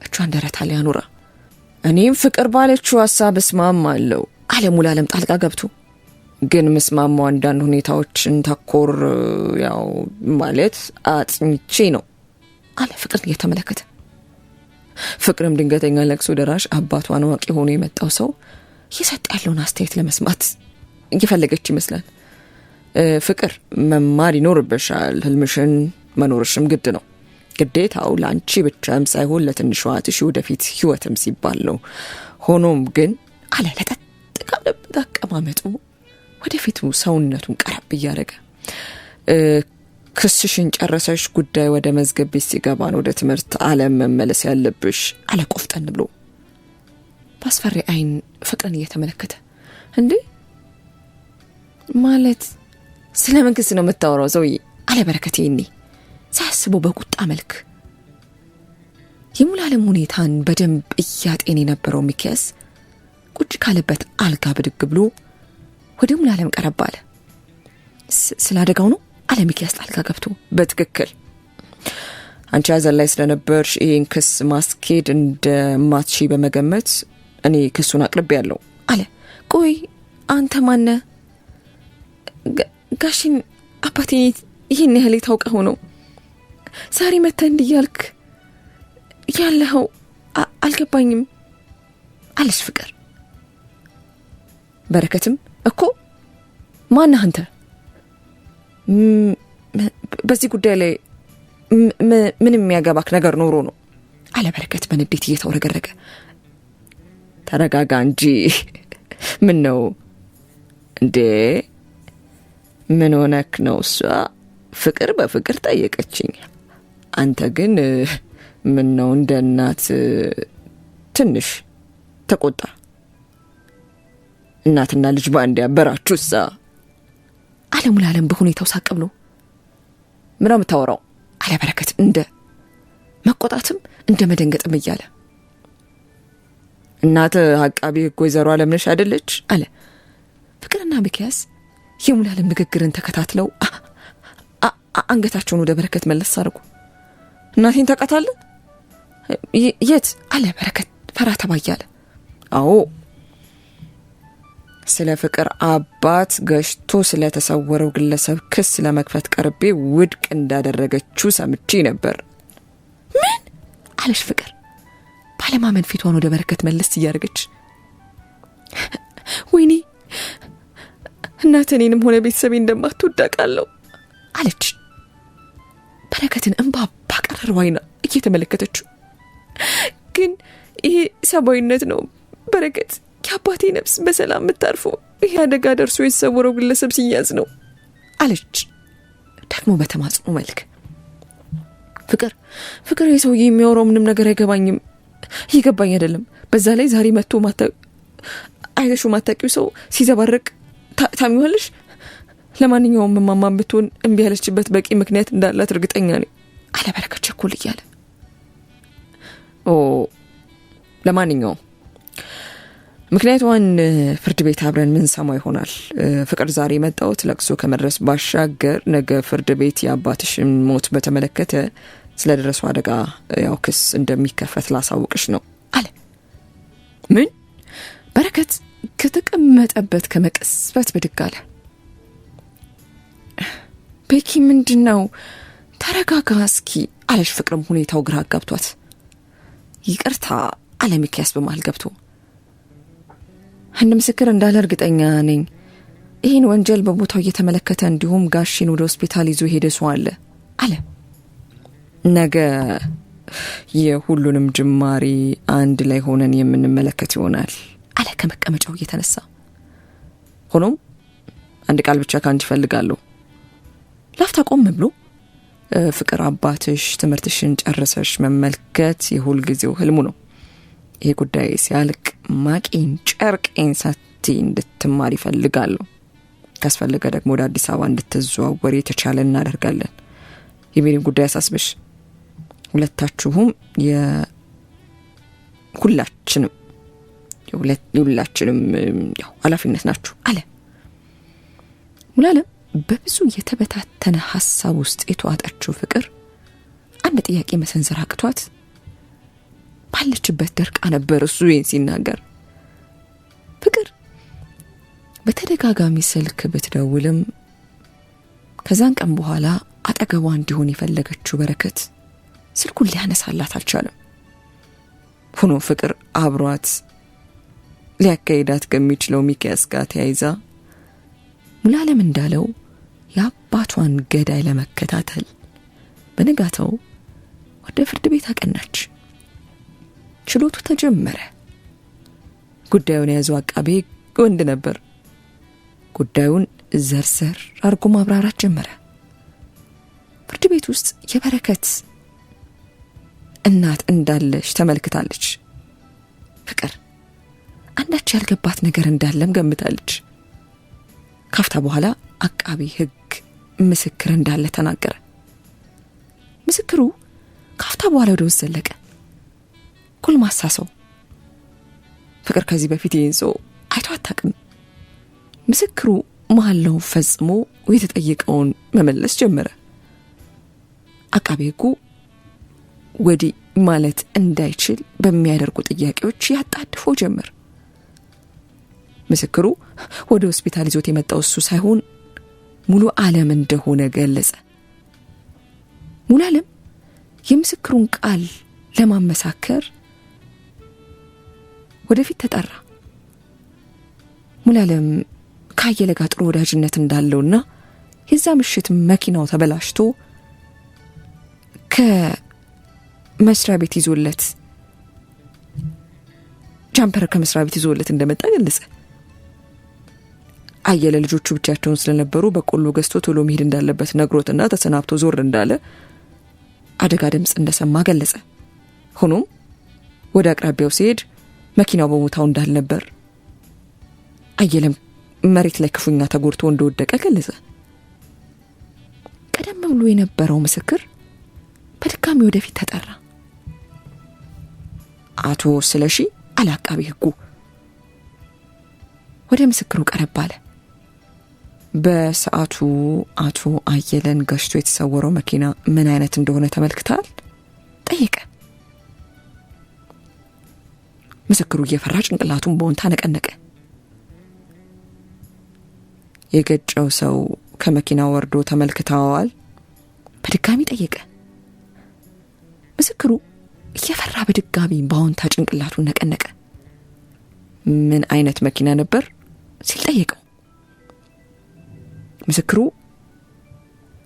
Speaker 1: እጇን ደረታ ላይ አኑራ። እኔም ፍቅር ባለችው ሐሳብ እስማማለሁ አለ ሙሉዓለም ጣልቃ ገብቶ። ግን መስማማው አንዳንድ ሁኔታዎችን ተኮር ያው ማለት አጥንቼ ነው አለ ፍቅር እየተመለከተ። ፍቅርም ድንገተኛ ለቅሶ ደራሽ አባቷን ዋቂ ሆኖ የመጣው ሰው ይሰጥ ያለውን አስተያየት ለመስማት እየፈለገች ይመስላል። ፍቅር መማር ይኖርብሻል፣ ህልምሽን መኖርሽም ግድ ነው። ግዴታው ለአንቺ ብቻም ሳይሆን ለትንሿ እህትሽ ወደፊት ህይወትም ሲባል ነው። ሆኖም ግን አለ ለጠጥ ካለበት አቀማመጡ ወደፊቱ ሰውነቱን ቀረብ እያደረገ ክስሽን ጨረሰሽ ጉዳይ ወደ መዝገብ ቤት ሲገባ ነው ወደ ትምህርት ዓለም መመለስ ያለብሽ አለ ቆፍጠን ብሎ በአስፈሪ አይን ፍቅርን እየተመለከተ። እንዴ ማለት ስለምን ክስ ነው የምታወራው ሰውዬ አለ በረከት ይኔ ሳያስበው በቁጣ መልክ የሙሉዓለም ሁኔታን በደንብ እያጤን የነበረው ሚኪያስ ቁጭ ካለበት አልጋ ብድግ ብሎ ወደ ሙሉዓለም ቀረብ አለ። ስላደጋው ነው አለ ሚኪያስ አልጋ ገብቶ። በትክክል አንቺ ሐዘን ላይ ስለነበርሽ ይህን ክስ ማስኬድ እንደማትሺ በመገመት እኔ ክሱን አቅርቤያለሁ አለ። ቆይ አንተ ማነ? ጋሽን አባቴን ይህን ያህል ታውቀው ነው ዛሬ መተህ እንዲያልክ ያለኸው? አልገባኝም አለች ፍቅር። በረከትም እኮ ማነህ አንተ? በዚህ ጉዳይ ላይ ምንም የሚያገባክ ነገር ኖሮ ነው አለ በረከት በንዴት እየተወረገረገ። ተረጋጋ እንጂ ምን ነው እንዴ? ምን ሆነክ ነው? እሷ ፍቅር በፍቅር ጠየቀችኝ። አንተ ግን ምን ነው እንደ እናት ትንሽ ተቆጣ። እናትና ልጅ ባንድ ያበራችሁሳ አለ ሙሉዓለም በሁኔታው ሳቅ ብሎ። ምን ነው የምታወራው አለ በረከት እንደ መቆጣትም እንደ መደንገጥም እያለ። እናት አቃቢ ሕግ ወይዘሮ አለምነሽ አይደለች አለ ፍቅርና ሚኪያስ የሙሉዓለም ንግግርን ተከታትለው አንገታቸውን ወደ በረከት መለስ አድርጉ። እናቴን ታውቃታለህ? የት አለ በረከት ፈራ ተባ እያለ። አዎ ስለ ፍቅር አባት ገሽቶ ስለተሰወረው ግለሰብ ክስ ለመክፈት ቀርቤ ውድቅ እንዳደረገችው ሰምቼ ነበር። ምን አለሽ ፍቅር ባለማመን ፊቷን ወደ በረከት መለስ እያደረገች። ወይኔ እናቴንም ሆነ ቤተሰቤ እንደማትወዳቃለሁ አለች በረከትን እንባ ባቀረረው አይና እየተመለከተችው። ግን ይሄ ሰባዊነት ነው በረከት። የአባቴ ነፍስ በሰላም የምታርፈው ይሄ አደጋ ደርሶ የተሰወረው ግለሰብ ሲያዝ ነው አለች ደግሞ በተማጽኖ መልክ። ፍቅር የሰውዬ የሚያወራው ምንም ነገር አይገባኝም። ይገባኝ አይደለም። በዛ ላይ ዛሬ መጥቶ አይተሹ ማታቂው ሰው ሲዘባረቅ ታሚዋለሽ። ለማንኛውም ማማም ብትሆን እምቢ ያለችበት በቂ ምክንያት እንዳላት እርግጠኛ ነኝ አለ በረከት ቸኩል እያለ። ለማንኛውም ምክንያቱን ፍርድ ቤት አብረን ምን ሰማ ይሆናል። ፍቅር ዛሬ መጣሁት ለቅሶ ከመድረስ ባሻገር ነገ ፍርድ ቤት የአባትሽን ሞት በተመለከተ ስለደረሰው አደጋ ያው ክስ እንደሚከፈት ላሳውቅሽ ነው አለ። ምን? በረከት ከተቀመጠበት ከመቀስበት ብድግ አለ። ቤኪ ምንድነው? ተረጋጋ እስኪ አለሽ ፍቅርም ሁኔታው ግራ አጋብቷት። ይቅርታ አለ ሚኪያስ በመሃል ገብቶ። አንድ ምስክር እንዳለ እርግጠኛ ነኝ። ይህን ወንጀል በቦታው እየተመለከተ እንዲሁም ጋሽን ወደ ሆስፒታል ይዞ ሄደ ሰው አለ አለ። ነገ የሁሉንም ጅማሬ አንድ ላይ ሆነን የምንመለከት ይሆናል አለ ከመቀመጫው እየተነሳ። ሆኖም አንድ ቃል ብቻ ካንቺ ፈልጋለሁ። ላፍታ ቆም ብሎ ፍቅር አባትሽ ትምህርትሽን ጨርሰሽ መመልከት የሁል ጊዜው ህልሙ ነው። ይሄ ጉዳይ ሲያልቅ ማቄን ጨርቄን ሳቲ እንድትማር ይፈልጋሉ። ካስፈልገ ደግሞ ወደ አዲስ አበባ እንድትዘዋወሪ የተቻለ እናደርጋለን። የቤሪን ጉዳይ አሳስበሽ ሁለታችሁም ሁላችንም ያው ኃላፊነት ናችሁ አለ ሙሉዓለም። በብዙ የተበታተነ ሐሳብ ውስጥ የተዋጠችው ፍቅር አንድ ጥያቄ መሰንዘር አቅቷት ባለችበት ደርቃ ነበር እሱ ይህን ሲናገር። ፍቅር በተደጋጋሚ ስልክ ብትደውልም ከዛን ቀን በኋላ አጠገቧ እንዲሆን የፈለገችው በረከት ስልኩን ሊያነሳላት አልቻለም። ሆኖ ፍቅር አብሯት ሊያካሂዳት ከሚችለው ሚኪያስ ጋር ተያይዛ ሙሉዓለም እንዳለው የአባቷን ገዳይ ለመከታተል በነጋታው ወደ ፍርድ ቤት አቀናች። ችሎቱ ተጀመረ። ጉዳዩን የያዘው አቃቤ ወንድ ነበር። ጉዳዩን ዘርዘር አርጎ ማብራራት ጀመረ። ፍርድ ቤት ውስጥ የበረከት እናት እንዳለች ተመልክታለች። ፍቅር አንዳች ያልገባት ነገር እንዳለም ገምታለች። ካፍታ በኋላ አቃቤ ሕግ ምስክር እንዳለ ተናገረ። ምስክሩ ካፍታ በኋላ ወደ ውስጥ ዘለቀ። ጎልማሳ ሰው። ፍቅር ከዚህ በፊት ይህን ሰው አይቶ አታውቅም። ምስክሩ መሐላውን ፈጽሞ የተጠየቀውን መመለስ ጀመረ። አቃቤ ሕጉ ወዲህ ማለት እንዳይችል በሚያደርጉ ጥያቄዎች ያጣድፎ ጀመር። ምስክሩ ወደ ሆስፒታል ይዞት የመጣው እሱ ሳይሆን ሙሉ ዓለም እንደሆነ ገለጸ። ሙሉ ዓለም የምስክሩን ቃል ለማመሳከር ወደፊት ተጠራ። ሙሉ ዓለም ከአየለ ጋር ጥሩ ወዳጅነት እንዳለውና የዛ ምሽት መኪናው ተበላሽቶ ከመስሪያ ቤት ይዞለት ጃምፐር ከመስሪያ ቤት ይዞለት እንደመጣ ገለጸ። አየለ ልጆቹ ብቻቸውን ስለነበሩ በቆሎ ገዝቶ ቶሎ መሄድ እንዳለበት ነግሮትና ተሰናብቶ ዞር እንዳለ አደጋ ድምጽ እንደሰማ ገለጸ። ሆኖም ወደ አቅራቢያው ሲሄድ መኪናው በቦታው እንዳልነበር፣ አየለም መሬት ላይ ክፉኛ ተጎድቶ እንደወደቀ ገለጸ። ቀደም ብሎ የነበረው ምስክር በድጋሚ ወደፊት ተጠራ። አቶ ስለሺ አለ አቃቤ ሕጉ። ወደ ምስክሩ ቀረብ አለ። በሰዓቱ አቶ አየለን ገሽቶ የተሰወረው መኪና ምን አይነት እንደሆነ ተመልክታል? ጠየቀ። ምስክሩ እየፈራ ጭንቅላቱን በወንታ ነቀነቀ። የገጨው ሰው ከመኪና ወርዶ ተመልክታዋል? በድጋሚ ጠየቀ። ምስክሩ እየፈራ በድጋሚ በወንታ ጭንቅላቱን ነቀነቀ። ምን አይነት መኪና ነበር ሲል ጠየቀው። ምስክሩ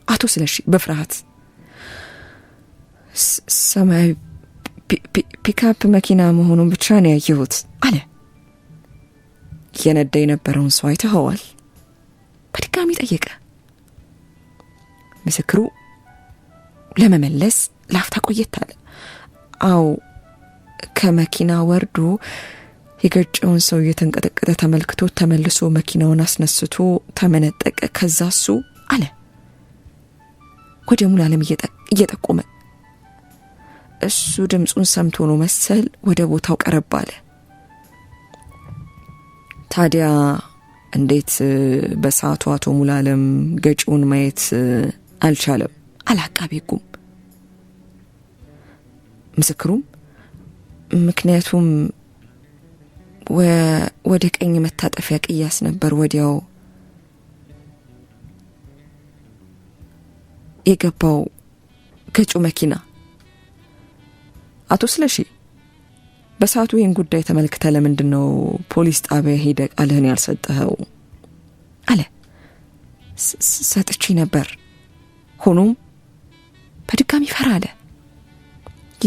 Speaker 1: አቶ ስለሺ በፍርሃት ሰማያዊ ፒካፕ መኪና መሆኑን ብቻ ነው ያየሁት አለ። የነዳ የነበረውን ሰው አይተኸዋል? በድጋሚ ጠየቀ። ምስክሩ ለመመለስ ላፍታ ቆየት አለ። አው ከመኪና ወርዶ የገጨውን ሰው እየተንቀጠቀጠ ተመልክቶ ተመልሶ መኪናውን አስነስቶ ተመነጠቀ። ከዛ እሱ አለ ወደ ሙሉ ዓለም እየጠቆመ። እሱ ድምጹን ሰምቶ ነው መሰል ወደ ቦታው ቀረብ አለ። ታዲያ እንዴት በሰዓቱ አቶ ሙሉ ዓለም ገጪውን ማየት አልቻለም? አለ አቃቤ ሕጉም። ምስክሩም ምክንያቱም ወደ ቀኝ መታጠፊያ ቅያስ ነበር ወዲያው የገባው ገጩ መኪና። አቶ ስለሺ በሰዓቱ ይህን ጉዳይ ተመልክተ ለምንድነው ፖሊስ ጣቢያ ሄደ ቃልህን ያልሰጠኸው? አለ። ሰጥቼ ነበር፣ ሆኖም በድጋሚ ፈራ አለ።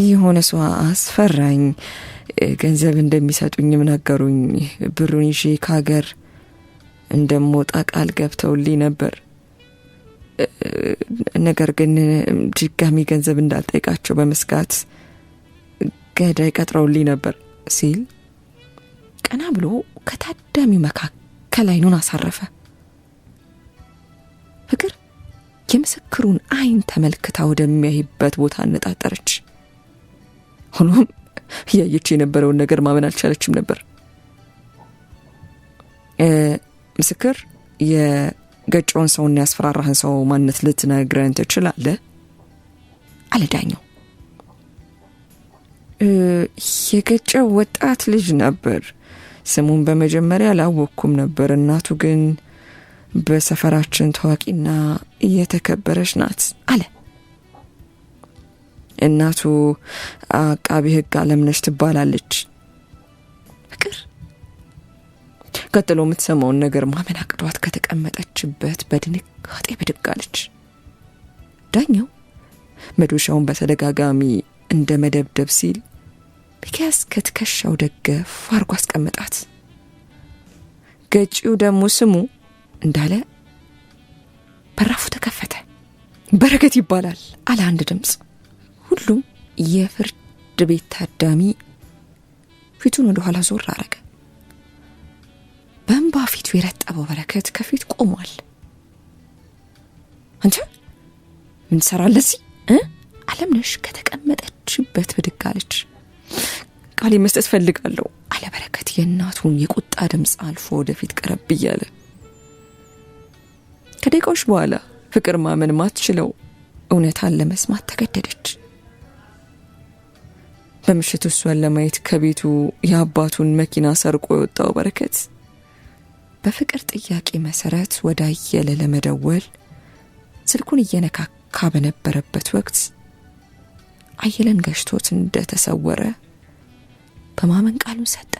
Speaker 1: የሆነ ሰው አስፈራኝ፣ ገንዘብ እንደሚሰጡኝም ነገሩኝ። ብሩን ይዤ ከሀገር እንደምወጣ ቃል ገብተውልኝ ነበር። ነገር ግን ድጋሚ ገንዘብ እንዳልጠይቃቸው በመስጋት ገዳይ ቀጥረውልኝ ነበር ሲል ቀና ብሎ ከታዳሚው መካከል አይኑን አሳረፈ። ፍቅር የምስክሩን አይን ተመልክታ ወደሚያይበት ቦታ አነጣጠረች። ሆኖም ያየች የነበረውን ነገር ማመን አልቻለችም ነበር። ምስክር የገጨውን ሰውና ያስፈራራህን ሰው ማንነት ልትነግረን ትችላለህ? አለ ዳኛው። የገጨው ወጣት ልጅ ነበር። ስሙን በመጀመሪያ አላወቅኩም ነበር። እናቱ ግን በሰፈራችን ታዋቂና የተከበረች ናት አለ። እናቱ አቃቤ ሕግ አለምነሽ ትባላለች። ፍቅር ቀጥሎ የምትሰማውን ነገር ማመን አቅቷት ከተቀመጠችበት በድንጋጤ ብድግ አለች። ዳኛው መዶሻውን በተደጋጋሚ እንደ መደብደብ ሲል ቢካስ ከትከሻው ደገፍ አርጎ አስቀመጣት። ገጪው ደግሞ ስሙ እንዳለ በራፉ ተከፈተ። በረከት ይባላል አለ አንድ ድምጽ። ሁሉም የፍርድ ቤት ታዳሚ ፊቱን ወደ ኋላ ዞር አረገ። በእንባ ፊቱ የረጠበው በረከት ከፊት ቆሟል። አንተ ምን ትሰራለህ እዚህ? አለምነሽ ከተቀመጠችበት ብድግ አለች። ቃሌ መስጠት ፈልጋለሁ አለ በረከት የእናቱን የቁጣ ድምፅ አልፎ ወደፊት ቀረብ እያለ። ከደቂቃዎች በኋላ ፍቅር ማመን ማትችለው እውነታን ለመስማት ተገደደች። በምሽቱ እሷን ለማየት ከቤቱ የአባቱን መኪና ሰርቆ የወጣው በረከት በፍቅር ጥያቄ መሰረት ወደ አየለ ለመደወል ስልኩን እየነካካ በነበረበት ወቅት አየለን ገሽቶት እንደተሰወረ በማመን ቃሉን ሰጠ።